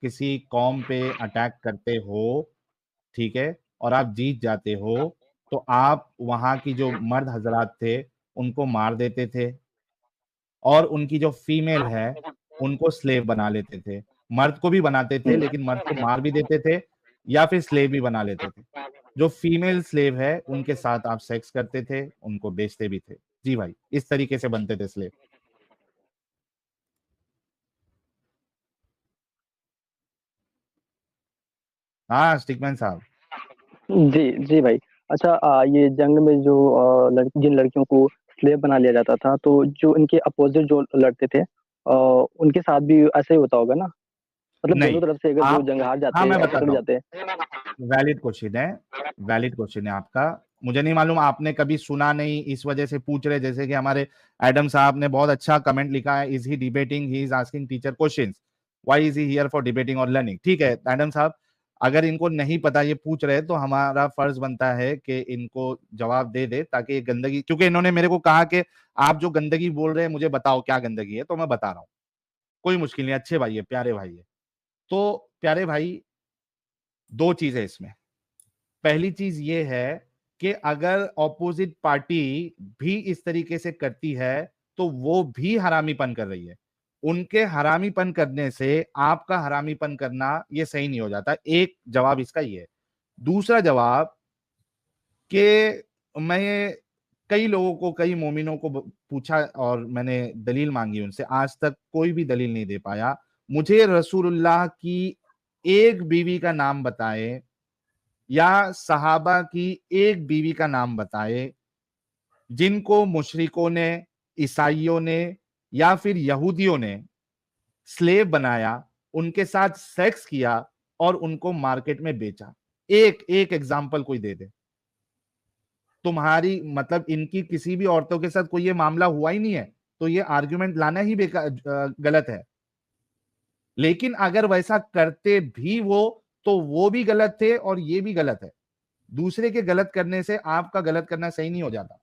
किसी कौम पे अटैक करते हो, ठीक है, और आप जीत जाते हो, तो आप वहां की जो मर्द हजरात थे उनको मार देते थे और उनकी जो फीमेल है उनको स्लेव बना लेते थे। मर्द को भी बनाते थे हम्म। लेकिन मर्द को मार भी देते थे या फिर स्लेव भी बना लेते थे। जो फीमेल स्लेव है उनके साथ आप सेक्स करते थे, उनको बेचते भी थे। जी भाई, इस तरीके से बनते थे स्लेव। हाँ स्टिकमैन साहब। जी जी भाई। अच्छा, ये जंग में जो जिन लड़कियों को स्लेव बना लिया जाता था, तो जो इनके अपोजिट जो लड़ते थे, उनके साथ भी ऐसा ही होता होगा ना? मतलब नहीं, दोनों तरफ से अगर जो आप, जंग हार हाँ जाते मैं हैं, पकड़ बताता हूँ, जाते हैं। वैलिड क्वेश्चन है, वैलिड क्वेश्चन है आपका। मुझे नहीं मालूम, आपने कभी सुना नहीं इस वजह से पूछ रहे, जैसे कि हमारे एडम साहब ने बहुत अच्छा कमेंट लिखा है, is he debating, he is asking teacher questions, why is he here for debating और लर्निंग। ठीक है एडम साहब, अगर इनको नहीं पता ये पूछ रहे तो हमारा फर्ज बनता है कि इनको जवाब दे दे, ताकि ये गंदगी, क्योंकि इन्होंने मेरे को कहा कि आप जो गंदगी बोल रहे हैं मुझे बताओ क्या गंदगी है, तो मैं बता रहा हूँ। कोई मुश्किल नहीं, अच्छे भाई है, प्यारे भाई है। तो प्यारे भाई, दो चीज है इसमें। पहली चीज ये है कि अगर ऑपोजिट पार्टी भी इस तरीके से करती है तो वो भी हरामीपन कर रही है। उनके हरामीपन करने से आपका हरामीपन करना ये सही नहीं हो जाता। एक जवाब इसका ये है। दूसरा जवाब कि मैं ये कई लोगों को, कई मोमिनों को पूछा और मैंने दलील मांगी उनसे, आज तक कोई भी दलील नहीं दे पाया। मुझे रसूलुल्लाह की एक बीवी का नाम बताए या सहाबा की एक बीवी का नाम बताए जिनको मुशरिकों ने, ईसाइयों ने या फिर यहूदियों ने स्लेव बनाया, उनके साथ सेक्स किया और उनको मार्केट में बेचा। एक एक एग्जाम्पल कोई दे दे। तुम्हारी मतलब इनकी किसी भी औरतों के साथ कोई ये मामला हुआ ही नहीं है, तो ये आर्ग्यूमेंट लाना ही बेकार, गलत है। लेकिन अगर वैसा करते भी वो, तो वो भी गलत थे और ये भी गलत है। दूसरे के गलत करने से आपका गलत करना सही नहीं हो जाता।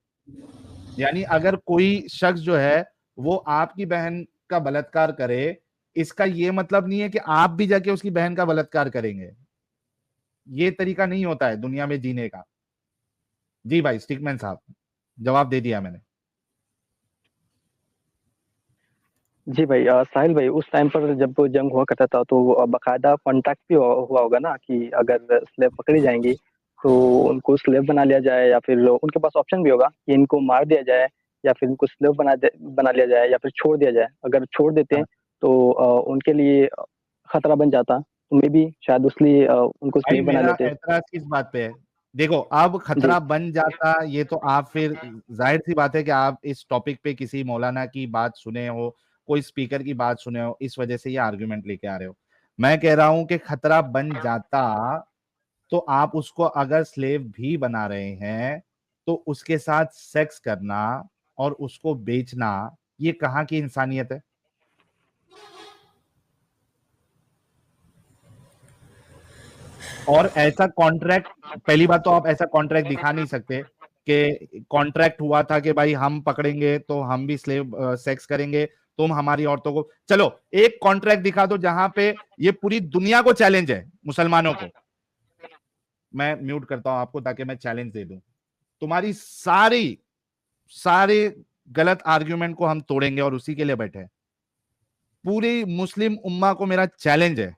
यानी अगर कोई शख्स जो है वो आपकी बहन का बलात्कार करे, इसका ये मतलब नहीं है कि आप भी जाके उसकी बहन का बलात्कार करेंगे। ये तरीका नहीं होता है दुनिया में जीने का। जी भाई स्टिकमैन साहब, जवाब दे दिया मैंने। जी भाई, साहिल भाई, उस टाइम पर जब वो जंग हुआ करता था, तो बाकायदा कॉन्ट्रैक्ट भी हुआ होगा ना कि अगर स्लेव पकड़ी जाएंगी तो उनको स्लेव बना लिया जाए, या फिर उनके पास ऑप्शन भी होगा कि इनको मार दिया जाए, या फिर इनको स्लेव बना लिया जाए, या फिर छोड़ दिया जाए। अगर छोड़ देते हैं हाँ, तो उनके लिए खतरा बन जाता, तो मे भी शायद उसलिए उनको भाई स्लेव बना मेरा लेते। एतराज किस बात पे है? देखो, अब जी खतरा बन जाता, ये तो आप फिर, जाहिर सी बात है कि आप इस टॉपिक पे किसी मौलाना की बात सुने हो, कोई स्पीकर की बात सुने हो, इस वजह से ये आर्गुमेंट लेके आ रहे हो। मैं कह रहा हूं कि खतरा बन जाता तो आप उसको अगर स्लेव भी बना रहे हैं तो उसके साथ सेक्स करना और उसको बेचना, ये कहाँ की इंसानियत है? और ऐसा कॉन्ट्रैक्ट, पहली बात तो आप ऐसा कॉन्ट्रैक्ट दिखा नहीं सकते कि कॉन्ट्रैक्ट हुआ था कि भाई हम पकड़ेंगे तो हम भी स्लेव सेक्स करेंगे, तुम हमारी औरतों को, चलो एक कॉन्ट्रैक्ट दिखा दो जहां पे ये पूरी दुनिया को चैलेंज है, मुसलमानों को। मैं म्यूट करता हूं आपको ताकि मैं चैलेंज दे दूं। तुम्हारी सारी सारे गलत आर्ग्यूमेंट को हम तोड़ेंगे और उसी के लिए बैठे हैं। पूरी मुस्लिम उम्मा को मेरा चैलेंज है,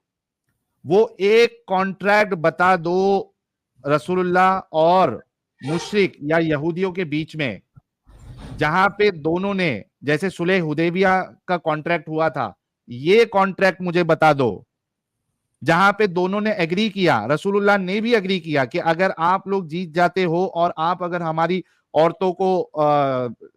वो एक कॉन्ट्रैक्ट बता दो रसूलुल्लाह और मुशरिक या यहूदियों के बीच में, जहां पे दोनों ने, जैसे सुलह हुदैबिया का कॉन्ट्रैक्ट हुआ था, ये कॉन्ट्रैक्ट मुझे बता दो जहां पे दोनों ने एग्री किया, रसूलुल्लाह ने भी एग्री किया कि अगर आप लोग जीत जाते हो और आप अगर हमारी औरतों को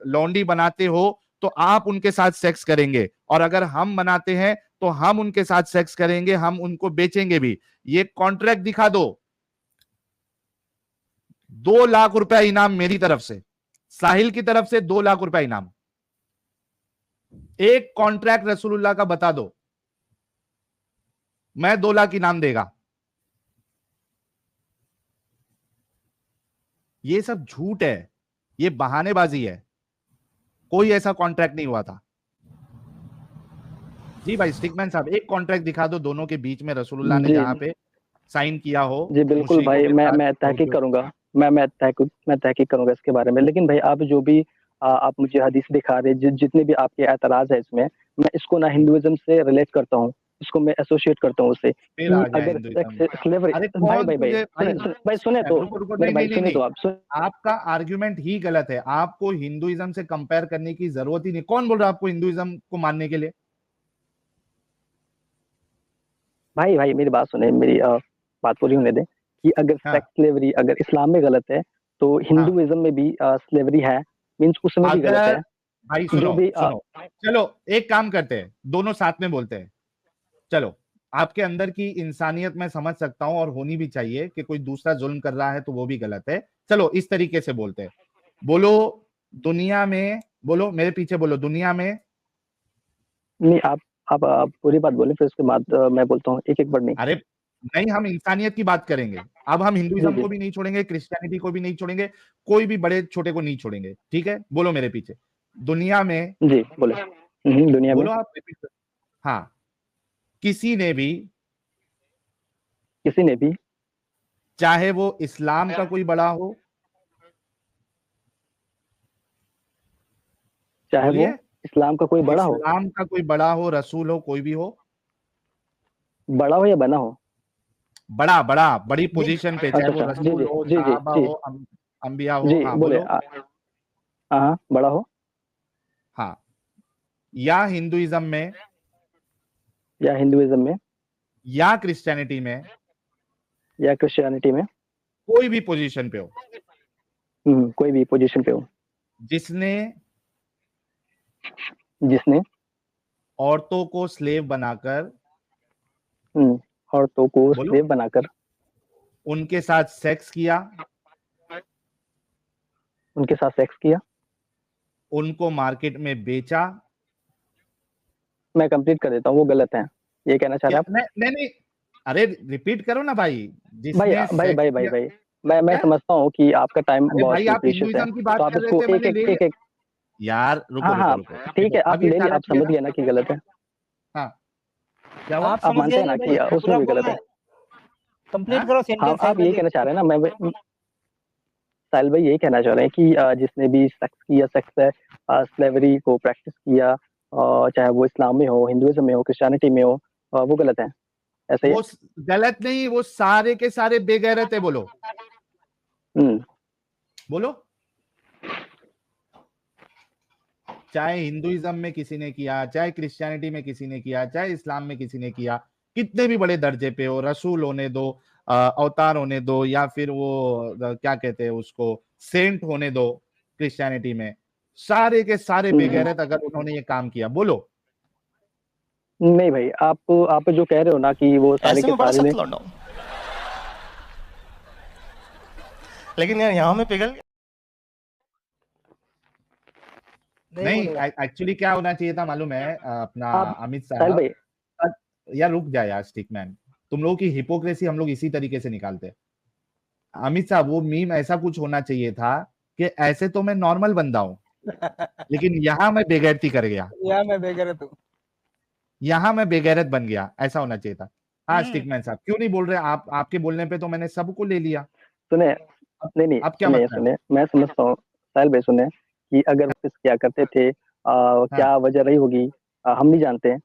लौंडी बनाते हो तो आप उनके साथ सेक्स करेंगे, और अगर हम बनाते हैं तो हम उनके साथ सेक्स करेंगे, हम उनको बेचेंगे भी। ये कॉन्ट्रैक्ट दिखा दो। 2 लाख रुपया इनाम मेरी तरफ से, साहिल की तरफ से 2 लाख रुपया इनाम। एक कॉन्ट्रैक्ट रसूलुल्लाह का बता दो, मैं 2 लाख इनाम देगा। ये सब झूठ है, ये बहानेबाजी है, कोई ऐसा कॉन्ट्रैक्ट नहीं हुआ था। जी भाई स्टिकमैन साहब, एक कॉन्ट्रैक्ट दिखा दो दोनों के बीच में रसूलुल्लाह ने जी जहां पे साइन किया हो जी बिल्कुल मुशरिकों भाई, के मैं साथ, मैं तहकीक यहूदियों के करूंगा। साथ। मैं तहकीक करूंगा इसके बारे में। लेकिन भाई, आप जो भी आप मुझे हदीस दिखा रहे, जितने भी आपके एतराज है इसमें, मैं इसको ना हिंदुइज्म से रिलेट करता हूँ, इसको मैं एसोसिएट करता हूँ उससे फिर कि आ गया अगर हिंदुइज्म। स्लेवरी। अरे भाई कौन भाई भाई तुझे भाई, भाई सुने तो, रुको रुको, मेरे नहीं नहीं भाई नहीं सुने नहीं, तो आप सुन। आपका आर्ग्यूमेंट ही गलत है। आपको हिंदुइज्म से कंपेयर करने की जरूरत ही नहीं। कौन बोल रहा है आपको हिंदुइज्म को मानने के लिए? भाई भाई मेरी बात सुने, मेरी बात पूरी होने दें कि अगर हाँ। सेक्स स्लेवरी अगर इस्लाम में गलत है तो हिंदुइज्म में भी स्लेवरी है, मीन्स उसमें भी गलत अगर है। भाई जो सुनो भी सुनो, चलो एक काम करते हैं, दोनों साथ में बोलते हैं। चलो, आपके अंदर की इंसानियत मैं समझ सकता हूं और होनी भी चाहिए कि कोई दूसरा जुल्म कर रहा है तो वो भी गलत है। चलो इस तरीके से बोलते हैं। बोलो दुनिया में, बोलो मेरे पीछे, बोलो दुनिया में। नहीं, आप पूरी बात बोलें, फिर उसके बाद मैं बोलता हूँ एक एक वर्ड नहीं। अरे नहीं, हम इंसानियत की बात करेंगे। अब हम जी हिंदुइज्म जी को भी नहीं छोड़ेंगे, क्रिश्चियनिटी को भी नहीं छोड़ेंगे, कोई भी बड़े छोटे को नहीं छोड़ेंगे, ठीक है? बोलो मेरे पीछे। दुनिया में, जी बोले। दुनिया में बोलो आप रिपीट कर। हाँ, किसी ने भी, किसी ने भी, चाहे वो इस्लाम का कोई बड़ा हो, चाहे वो बोलिए, इस्लाम का कोई बड़ा हो, इस्लाम का कोई बड़ा हो, रसूल हो, कोई भी हो, बड़ा हो या बना हो। बड़ा बड़ा बड़ी पोजीशन पे, चाहे अच्छा वो अच्छा, जी रसूल जी हो, जी जी साहबा जी हो, अंबिया हो। जी हाँ बोले। बोलो। हाँ हाँ, बड़ा हो हाँ, या हिंदुइज्म में, या हिंदुइज्म में, या क्रिश्चियनिटी में, या क्रिश्चियनिटी में, कोई भी पोजीशन पे हो, कोई भी पोजीशन पे हो, जिसने जिसने औरतों को स्लेव बनाकर, औरतों को बोलो, स्लेव बनाकर उनके साथ सेक्स किया, उनके साथ सेक्स किया। उनको मार्केट में बेचा। मैं कंप्लीट कर देता हूँ, वो गलत है, ये कहना चाह रहे क्या? हैं आप। नहीं नहीं, अरे रिपीट करो ना भाई। भाई जिसने भाई सेक्स भाई भाई किया। भाई, मैं क्या? समझता हूँ कि आपका टाइम अरे बहुत भाई, आप प्रीशियस है, हिंदुइज्म की तो बात आप कर रहे इसको थे, एक मैंने एक ले लिया। एक एक। यार रुको हाँ रुको हाँ, रुको, ठीक देखो है, अब आप ये ले लिए, सारा आप क्लियर समझ है। गए ना कि गलत है। हाँ, क्या हुआ? आप आप समझ मानते गए हैं ना ना भाई, कि उसमें पूरा भी गलत बोलना है। है, कंप्लीट हाँ, करो हाँ, सेंटेंस साहिल आप यही भाई। कहना चाह रहे हैं ना, मैं साहिल भाई यही कहना चाह रहे हैं कि जिसने भी सेक्स किया, सेक्स है स्लेवरी को प्रैक्टिस किया, चाहे वो इस्लाम में हो, हिंदुइज्म में हो, क्रिश्चियनिटी में हो, वो गलत है, ऐसे ही है। गलत नहीं, वो सारे के सारे बेगैरत है। बोलो हम्म बोलो, चाहे हिंदुइज्म में किसी ने किया, चाहे क्रिश्चियनिटी में किसी ने किया, चाहे इस्लाम में किसी ने किया, कितने भी बड़े दर्जे पे हो, रसूल होने दो, अवतार होने दो, या फिर वो क्या कहते हैं उसको, सेंट होने दो, क्रिश्चियनिटी में सारे के सारे बेगैरत अगर उन्होंने ये काम किया। बोलो। नहीं भाई, आप जो कह रहे हो ना कि वो सारे ऐसे के में बड़ा सारे ने, सख्त लौंडा हूं, लेकिन यार यहाँ में पिघल गया। नहीं, एक्चुअली क्या होना चाहिए था मालूम है, अपना आप अमित साहिल साहब, भाई, यार रुक जाए यार स्टिकमैन, तुम लोगों की हिपोक्रेसी हम लोग इसी तरीके से निकालते हैं। अमित साहब, वो मीम ऐसा कुछ होना चाहिए था कि ऐसे तो मैं नॉर्मल बंदा हूं, लेकिन यहां मैं बेगैरती कर गया, या मैं बेगैरत हूँ। यहां मैं बेगैरत बन गया, ऐसा होना चाहिए था। हाँ हम्म, स्टिकमैन साहब, क्यों नहीं बोल रहे आप? आपके बोलने पे तो मैंने सबको ले लिया। सुने, अब नहीं नहीं, अब क्या सुने मतलब है? सुने, मैं समझता हूँ साहिल भाई, सुने कि अगर वापस क्या करते थे, हाँ, क्या वजह रही होगी, हम नहीं जानते।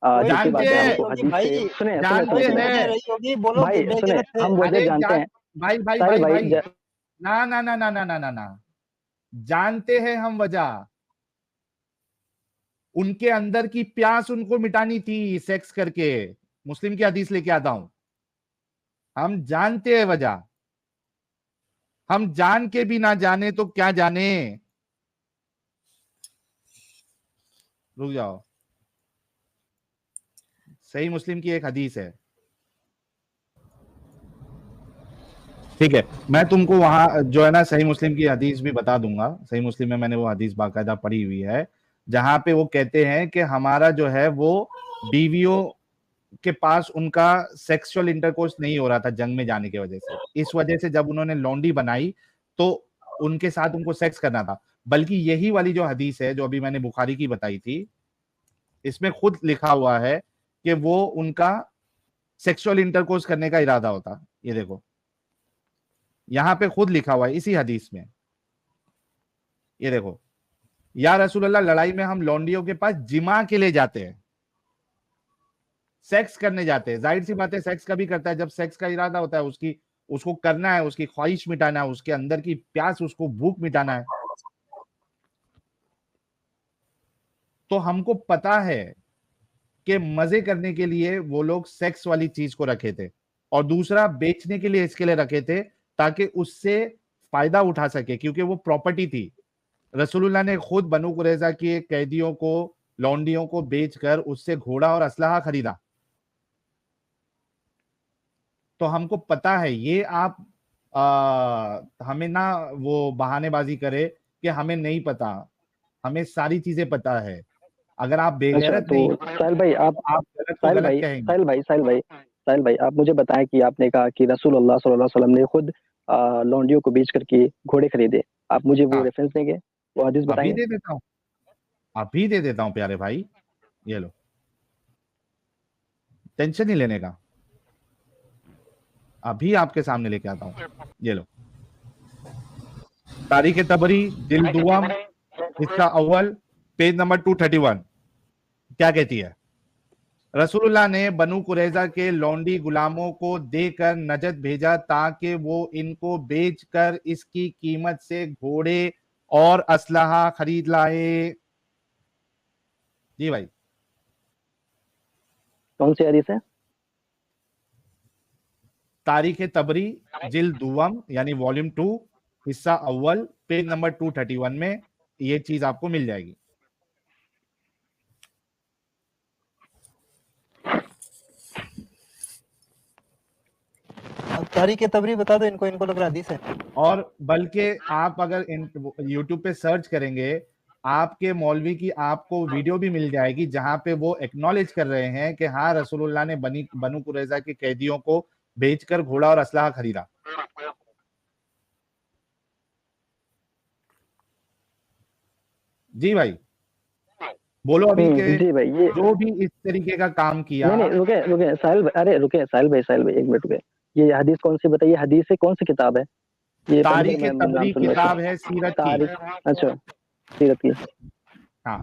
कोई झूठी जानते बात है, वजह हैं, रही हमको होगी हदीस भाई, से, सुने सुने सुने जानते कोई सुने वजह हैं। रही होगी, बोलो भाई सुने, बेगैरत थे। हम वजह अरे जानते हैं। भाई भाई साहिल भाई भाई भाई, ना ना ना ना ना ना ना ना, जानते हैं हम वजह। उनके अंदर की प्यास उनको मिटानी थी सेक्स करके। मुस्लिम की हदीस लेके आता हूं। हम जानते हैं वजह, हम जान के भी ना जाने तो क्या जाने। रुक जाओ, सही मुस्लिम की एक हदीस है, ठीक है? मैं तुमको वहां जो है ना सही मुस्लिम की हदीस भी बता दूंगा। सही मुस्लिम में मैंने वो हदीस बाकायदा पढ़ी हुई है, जहां पे वो कहते हैं कि हमारा जो है वो बीवियों के पास उनका सेक्सुअल इंटरकोर्स नहीं हो रहा था जंग में जाने की वजह से। इस वजह से जब उन्होंने लौंडी बनाई तो उनके साथ उनको सेक्स करना था। बल्कि यही वाली जो हदीस है जो अभी मैंने बुखारी की बताई थी, इसमें खुद लिखा हुआ है कि वो उनका सेक्सुअल इंटरकोर्स करने का इरादा होता। ये देखो, यहां पे खुद लिखा हुआ है इसी हदीस में। ये देखो, या रसूल अल्लाह, लड़ाई में हम लौंडियों के पास जिमा के लिए जाते हैं, सेक्स करने जाते हैं। जाहिर सी बात है, सेक्स कभी करता है जब सेक्स का इरादा होता है, उसकी उसको करना है, उसकी ख्वाहिश मिटाना है, उसके अंदर की प्यास, उसको भूख मिटाना है। तो हमको पता है कि मजे करने के लिए वो लोग सेक्स वाली चीज को रखे थे। और दूसरा बेचने के लिए इसके लिए रखे थे ताकि उससे फायदा उठा सके, क्योंकि वो प्रॉपर्टी थी। रसूलुल्लाह ने खुद बनु कुरैजा के कैदियों को, लौंडियों को बेचकर उससे घोड़ा और असलहा खरीदा। तो हमको पता है ये, आप हमें ना वो बहानेबाजी करे कि हमें नहीं पता, हमें सारी चीजें पता है। अगर आप अच्छा, बेगैरत नहीं तो साहिल भाई आप तो आप गलत को साहिल गलत भाई कहेंगे। साहिल भाई आप मुझे बताएं कि आपने कहा कि रसूलुल्लाह सल्लल्लाहु अलैहि वसल्लम ने खुद लौंडियों को बेच करके घोड़े खरीदे। आप मुझे वो हाँ, रेफरेंस देंगे, वो हदीस अभी बताएंगे? दे देता हूँ, अभी दे देता हूँ प्यारे भाई, ये लो, टेंशन नहीं लेने का, अभी आपके सामने लेके आता हूँ, ये लो। तारीख तबरी जिल्द दुआम हिस्सा अव्वल पेज नंबर 231 क्या कहती है? रसूलुल्लाह ने बनु कुरैजा के लौंडी गुलामों को देकर नजद भेजा ताकि वो इनको बेचकर इसकी कीमत से घोड़े और असलहा खरीद लाए। जी भाई, कौन सी हदीस है? तारीख तबरी जिल्द दुआम यानी वॉल्यूम 2 हिस्सा अव्वल पेज नंबर 231 में ये चीज आपको मिल जाएगी। अब तारीख तबरी बता दो इनको, इनको लग रहा हदीस है। और बल्कि आप अगर यूट्यूब पे सर्च करेंगे, आपके मौलवी की आपको वीडियो भी मिल जाएगी जहां पे वो एक्नॉलेज कर रहे हैं कि हाँ रसूलुल्लाह ने बनु कुरैजा के कैदियों को बेचकर घोड़ा और असलहा खरीदा। जी भाई, बोलो अभी के जी भाई, ये जो भी इस तरीके का काम किया। नहीं नहीं, रुके रुके साहिल भाई, अरे रुके साहिल भाई एक मिनट रुके। ये हदीस कौन सी बताइए, हदीस से कौन सी किताब है? ये पहली तारीख बार मैं नाम तबरी सुन रहा किताब हूँ। है सीरत की। तारीख, अच्छा, सीरत की। हाँ,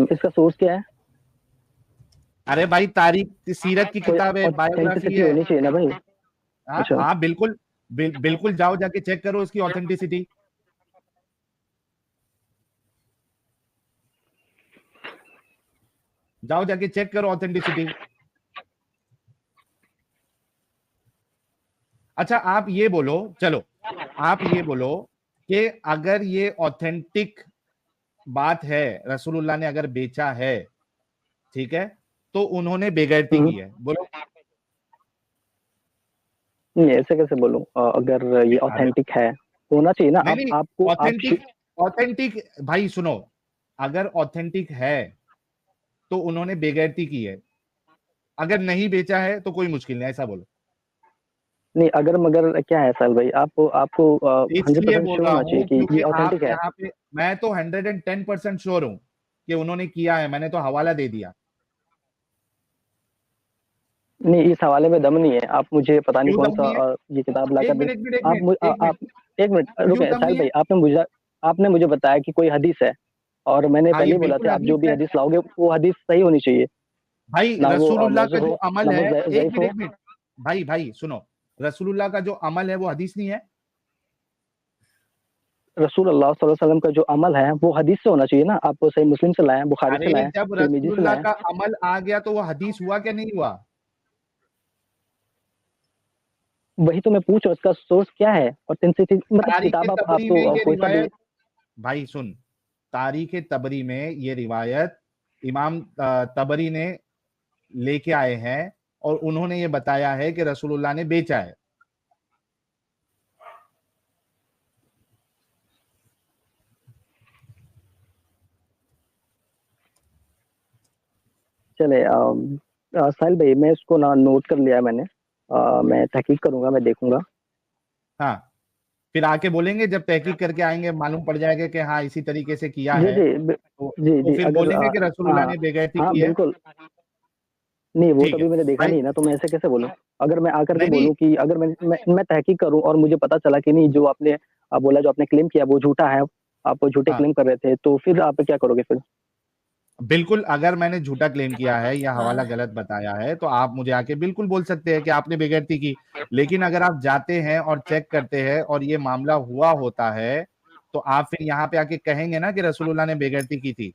इसका सोर्स क्या है? अरे भाई तारीख सीरत की कोई किताब है, बायोग्राफी ऑथेंटिसिटी है। होनी चाहिए ना भाई। हाँ अच्छा, हाँ बिल्कुल, बिल्कुल जाओ जाके चेक करो इसकी ऑथेंटिसिटी। जाओ जाके चेक करो ऑथेंटिसिटी। अच्छा आप ये बोलो, चलो आप ये बोलो कि अगर ये ऑथेंटिक बात है, रसूलुल्लाह ने अगर बेचा है, ठीक है, तो उन्होंने बेगैरती की है, बोलो। नहीं ऐसे कैसे बोलूं? अगर ये अरे ऑथेंटिक है होना चाहिए ना। नहीं आप नहीं, आपको आप ऑथेंटिक, ऑथेंटिक भाई सुनो, अगर ऑथेंटिक है तो उन्होंने बेगैरती की है, अगर नहीं बेचा है तो कोई मुश्किल नहीं, ऐसा बोलो। नहीं, अगर मगर क्या है साल भाई, आपको आपको 100% इसलिए बोल श्योर रहा होना चाहिए हूं कि क्योंकि ये आप ऑथेंटिक है। यहाँ पे, मैं तो 110% श्योर हूं कि उन्होंने किया है, मैंने तो हवाला दे दिया। नहीं, इस हवाले में दम नहीं है। आप मुझे पता नहीं क्यों कौन दम सा नहीं है? ये किताब ला कर एक दे। मिनट एक मिनट एक आप मिनट एक आप मिनट, एक मिनट क्यों रुके दम साहिल नहीं भाई, है? आपने मुझे बताया कि कोई हदीस है, और मैंने हाँ पहले ये ही बोला बिल्कुल था आप जो हदीस भी है हदीस लाओगे वो हदीस सही होनी चाहिए। भाई। ना वो रसूलुल्लाह का मौजू जो हो, अमल ना वो है, एक ज़ईफ मिनट हो। एक मिनट, भाई भाई सुनो, रसूलुल्लाह का जो अमल है वो हदीस नहीं है? रसूल अल्लाह सल्लल्लाहु अलैहि वसल्लम का जो अमल है वो हदीस से होना चाहिए ना। आप सही मुस्लिम से लाए, बुखारी से अरे लाए, जब तिरमिजी से रसूलुल्लाह लाए। का अमल आ गया तो वो हदीस हुआ क्या नहीं हुआ? वही तो मैं पूछ रहा हूँ, इसका सोर्स क्या है? ऑथेंटिसिटी मतलब तारीख किताब आप तबरी में तो ये कोई सा भी। रिवायत, भाई सुन, तारीख तबरी में ये रिवायत इमाम तबरी ने लेके आए हैं और उन्होंने ये बताया है कि रसूलुल्लाह ने बेचा है। चले साहिल भाई, मैं इसको ना नोट कर लिया है मैंने। मैं तहकीक करूंगा, मैं देखूंगा। हाँ, फिर आके बोलेंगे, जब तहकीक करके आएंगे मालूम पड़ जाएगा कि हाँ इसी तरीके से किया जी है, जी जी तो जी, फिर अगर बोलेंगे कि रसूलुल्लाह हाँ ने बेगैरती हाँ की है। बिल्कुल। नहीं, वो ठीक तो है अभी मैंने देखा भाई, नहीं ना, तो मैं ऐसे कैसे बोलूँ? अगर मैं आकर के नहीं नहीं, बोलूँ कि अगर मैं तहकीक करूँ और मुझे पता चला कि नहीं, जो आपने आप बोला, जो आपने क्लेम किया वो झूठा है, आप वो झूठे हाँ क्लेम कर रहे थे, तो फिर आप क्या करोगे फिर? बिल्कुल, अगर मैंने झूठा क्लेम किया है या हवाला गलत बताया है तो आप मुझे आके बिल्कुल बोल सकते हैं कि आपने बेगैरती की। लेकिन अगर आप जाते हैं और चेक करते हैं और ये मामला हुआ होता है, तो आप फिर यहाँ पे आके कहेंगे ना कि रसूलुल्लाह ने बेगैरती की थी।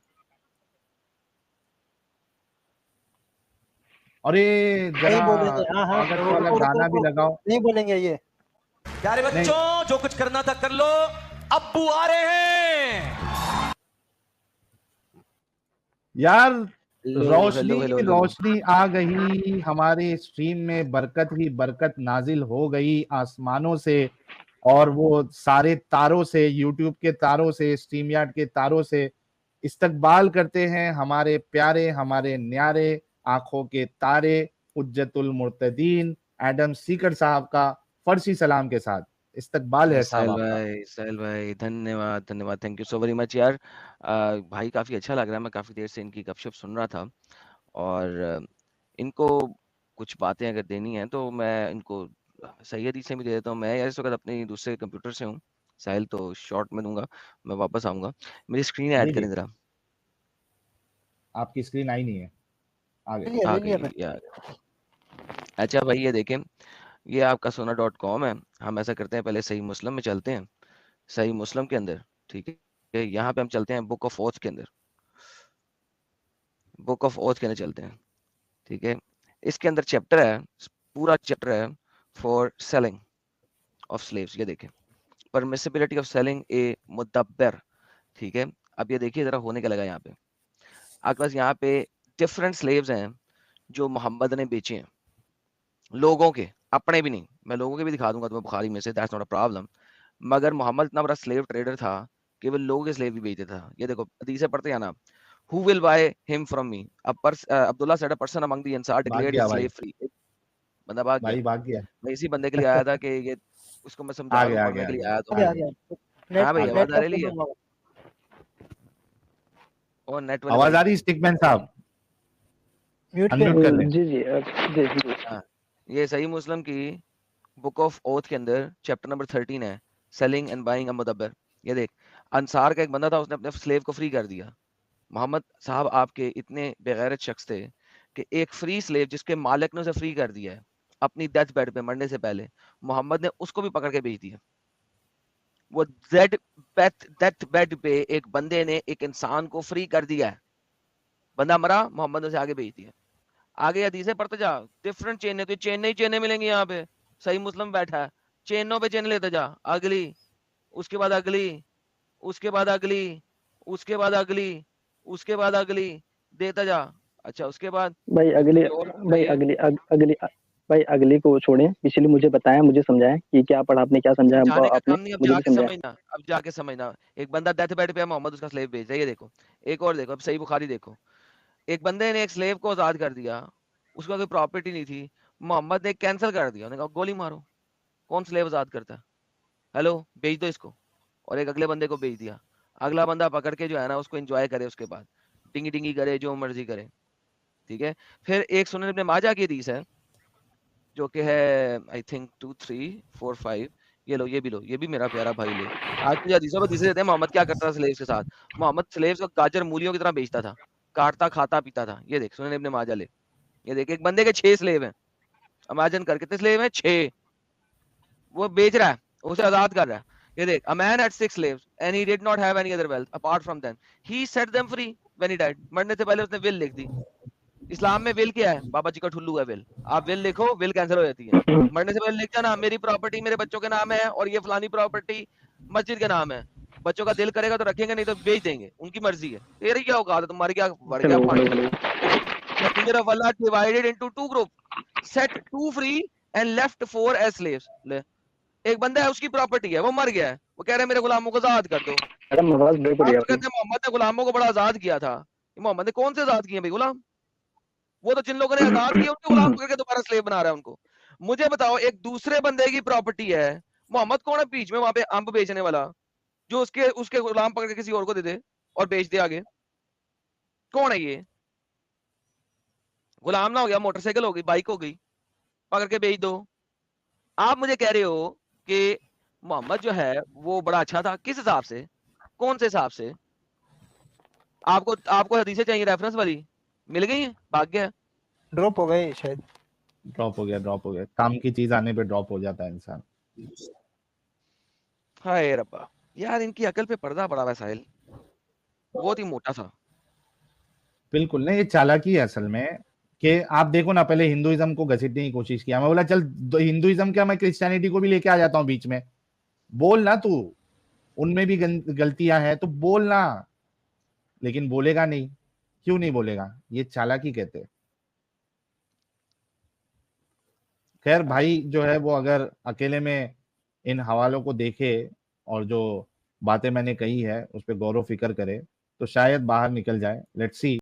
अरे नहीं जरा बोलेंगे, हाँ हाँ, स्वागत रुको वाला रुको गाना भी रुको, लगाओ। नहीं बोलेंगे ये। प्यारे बच्चों, जो कुछ करना था कर लो, अब्बू आ रहे हैं। यार हेलो रोशनी हेलो हेलो हेलो रोशनी आ गई हमारे स्ट्रीम में, बरकत ही बरकत नाजिल हो गई आसमानों से, और वो सारे तारों से, यूट्यूब के तारों से, स्ट्रीम यार्ड के तारों से इस्तकबाल करते हैं हमारे प्यारे, हमारे न्यारे, आंखों के तारे, हुज्जतुल मुर्तदीन एडम सीकर साहब का फर्सी सलाम के साथ इस्तकबाल है साहब आपका। साहिल भाई धन्यवाद धन्यवाद, thank you so very much यार। भाई काफ़ी अच्छा लग रहा है, मैं काफ़ी देर से इनकी गपशप सुन रहा था, और इनको कुछ बातें अगर देनी है तो मैं इनको सही हदीस से भी दे देता हूँ। मैं यार इस वक्त अपने दूसरे कंप्यूटर से हूँ, साहिल तो शॉर्ट में दूंगा, मैं वापस आऊँगा। मेरी स्क्रीन ऐड जी करें जी, ज़रा। आपकी स्क्रीन आई नहीं है, आगे ले आ लिया गई मैं। यार। अच्छा भाई ये देखें, ये आपका सोना.com है। हम ऐसा करते हैं, पहले सही मुस्लिम में चलते हैं। सही मुस्लिम के अंदर, ठीक है, यहाँ पे हम चलते हैं बुक ऑफ ओथ के अंदर। बुक ऑफ ओथ के अंदर चलते हैं, ठीक है। इसके अंदर चैप्टर है, पूरा चैप्टर है फॉर सेलिंग ऑफ स्लेव्स। ये देखें, परमिसिबिलिटी ऑफ सेलिंग ए मुदब्बर, ठीक है। अब ये देखिए जरा होने क्या लगा यहाँ पे। आपके पास यहाँ पे डिफरेंट स्लेव्स हैं जो मोहम्मद ने बेचे हैं, लोगों के, अपने भी नहीं। मैं लोगों के भी दिखा दूंगा तुम्हें बुखारी में से, दैट्स नॉट अ प्रॉब्लम। मगर मोहम्मद इतना बड़ा स्लेव ट्रेडर था कि वो लोगों के स्लेव भी बेचता था। ये देखो हदीसें पढ़ते हैं ना, who will by him from me, Abdullah said a person among the Ansar भाग डिक्लेयर्ड गया हिज भाई, स्लेव फ्री। बंदा भाग गया। भाई भाग गया। मैं इसी बंदे के लिए आया था कि ये उसको मैं आ समझा दूं, गया आ पढ़ने गया के आ लिए गया आया तो आ हूँ। गया आ आ गया। गया। हाँ भाई, आ गया। आवाज नेट आ का रही है? प्रॉब्लम होगा। और नेट वाले आवाज भाई, आ रही स्टिकमैन साहब? म्यूट पे। अनम्यूट कर लें। जी जी जी जी। हाँ, ये सही मुस्लिम की बुक ऑफ ओथ के अंदर चैप्टर नंबर 13 है, सेलिंग एंड बाइंग अ मुदब्बर। ये देख, अंसार का एक बंदा था, उसने अपने स्लेव को फ्री कर दिया। मोहम्मद साहब आपके इतने बेगैरत शख्स थे कि एक फ्री स्लेव जिसके मालिक ने उसे फ्री कर दिया है अपनी डेथ बेड पे मरने से पहले, मोहम्मद ने उसको भी पकड़ के बेच दिया। वो डेथ बेड पे एक बंदे ने एक इंसान को फ्री कर दिया है। बंदा मरा, मोहम्मद ने उसे आगे बेच दिया। आगे हदीसें पढ़ते जा, डिफरेंट चेनें, तो चेनें ही चेनें मिलेंगी यहाँ पे। सही मुस्लिम बैठा है, चेनों पे चेन लेते जा, अगली, उसके बाद अगली, उसके बाद अगली, उसके बाद अगली, उसके बाद अगली, देता जा। अच्छा उसके बाद भाई अगली, कोई और भाई बताइए। अगली, भाई अगली को छोड़ें, पिछली मुझे बताएं, मुझे समझाएं कि क्या पढ़ा आपने, क्या समझाया समझाने का आपने, काम नहीं, अब मुझे भी जाके समझाएं। समझना, अब जाके समझना। एक बंदा डेथ बेड पे है, मोहम्मद उसका स्लेव बेच रहा है। ये देखो, एक और देखो, अब सही बुखारी देखो। एक बंदे ने एक स्लेव को आजाद कर दिया, उसका कोई प्रॉपर्टी नहीं थी, मोहम्मद ने कैंसिल कर दिया, उन्होंने कहा गोली मारो। कौन स्लेव आजाद करता है? हेलो, बेच दो इसको। और एक अगले बंदे को बेच दिया। अगला बंदा पकड़ के जो है ना उसको एंजॉय करे, उसके बाद टिंगी टिंगी करे, जो मर्जी करे, ठीक है। फिर एक सुनन इब्ने माजा की हदीस है जो कि है आई थिंक 2 3 4 5। ये लो, ये भी लो, ये भी मेरा प्यारा भाई ले। आज मुझे हदीसों पर हदीसें देते हैं मोहम्मद क्या करता था स्लेव्स के साथ। मोहम्मद स्लेव्स को गाजर मूलियों की तरह बेचता था, काटता खाता पीता था। ये देख सुनन इब्ने माजा ले, ये देख, एक बंदे के 6 स्लेव हैं। इमेजिन कर, कितने स्लेव हैं? 6। वो बेच रहा है, उसे आजाद कर रहा है। ये देख, a man had 6 slaves and he did not have any other wealth apart from them. He set them free when he died. मरने से पहले उसने विल लिख दी। इस्लाम में विल क्या है? बाबा जी का ठुल्लू है विल। आप विल लिखो, विल कैंसिल हो जाती है। मरने से पहले लिख देना, मेरी प्रॉपर्टी मेरे बच्चों के नाम है और ये फलानी प्रॉपर्टी मस्जिद के नाम है। बच्चों का दिल करेगा तो रखेंगे, नहीं तो बेच देंगे, उनकी मर्जी है। तेरी क्या औकात है, तुम्हारी क्या बढ़ गया हेलो हेलो पानी। Hello. Messenger of Allah divided into 2 groups, set 2 free and left 4 as slaves. ले, एक बंदा है, उसकी प्रॉपर्टी है, वो मर गया है, वो कह रहे हैं मेरे गुलामों को आजाद कर दो। मैडम आवाज ब्रेक हो रही आप है तो आपकी। कहते हैं मोहम्मद ने गुलामों को बड़ा आजाद किया था। मोहम्मद ने कौन से आजाद किए भाई गुलाम? वो तो जिन लोगों ने आजाद किए उनके गुलाम पकड़ के दोबारा स्लेव बना रहा है उनको। मुझे बताओ, एक दूसरे बंदे की प्रॉपर्टी है, मोहम्मद कौन है बीच में वहां पे अंब बेचने वाला, जो उसके उसके गुलाम पकड़ के किसी और को दे दे और बेच दे आगे? कौन है ये? गुलाम ना हो गया, मोटरसाइकिल हो गई, बाइक हो गई, पकड़ के बेच दो। आप मुझे कह रहे हो कि मोहम्मद जो है वो बड़ा अच्छा था, किस हिसाब से, कौन से हिसाब से? आपको आपको हदीसें चाहिए रेफरेंस वाली, मिल गई है? भाग गया। ड्रॉप हो गए शायद। ड्रॉप हो गया, ड्रॉप हो गया, काम की चीज आने पे ड्रॉप हो जाता है इंसान। हाय रब्बा, यार इनकी अकल पे पर्दा पड़ा हुआ है साहिल, बहुत ही मोटा था। बिल्कुल नहीं, ये चालाकी है असल में कि आप देखो ना, पहले हिंदुइज्म को घसीटने की कोशिश किया, मैं बोला चल हिंदुइज्म क्या, मैं क्रिश्चियनिटी को भी लेके आ जाता हूँ बीच में, बोल ना तू, उनमें भी गलतियां हैं तो बोलना, लेकिन बोलेगा नहीं। क्यों नहीं बोलेगा? ये चालाकी कहते हैं। खैर भाई जो है वो अगर अकेले में इन हवालों को देखे और जो बातें मैंने कही है उस पर गौर व फिक्र करे तो शायद बाहर निकल जाए। Let's see.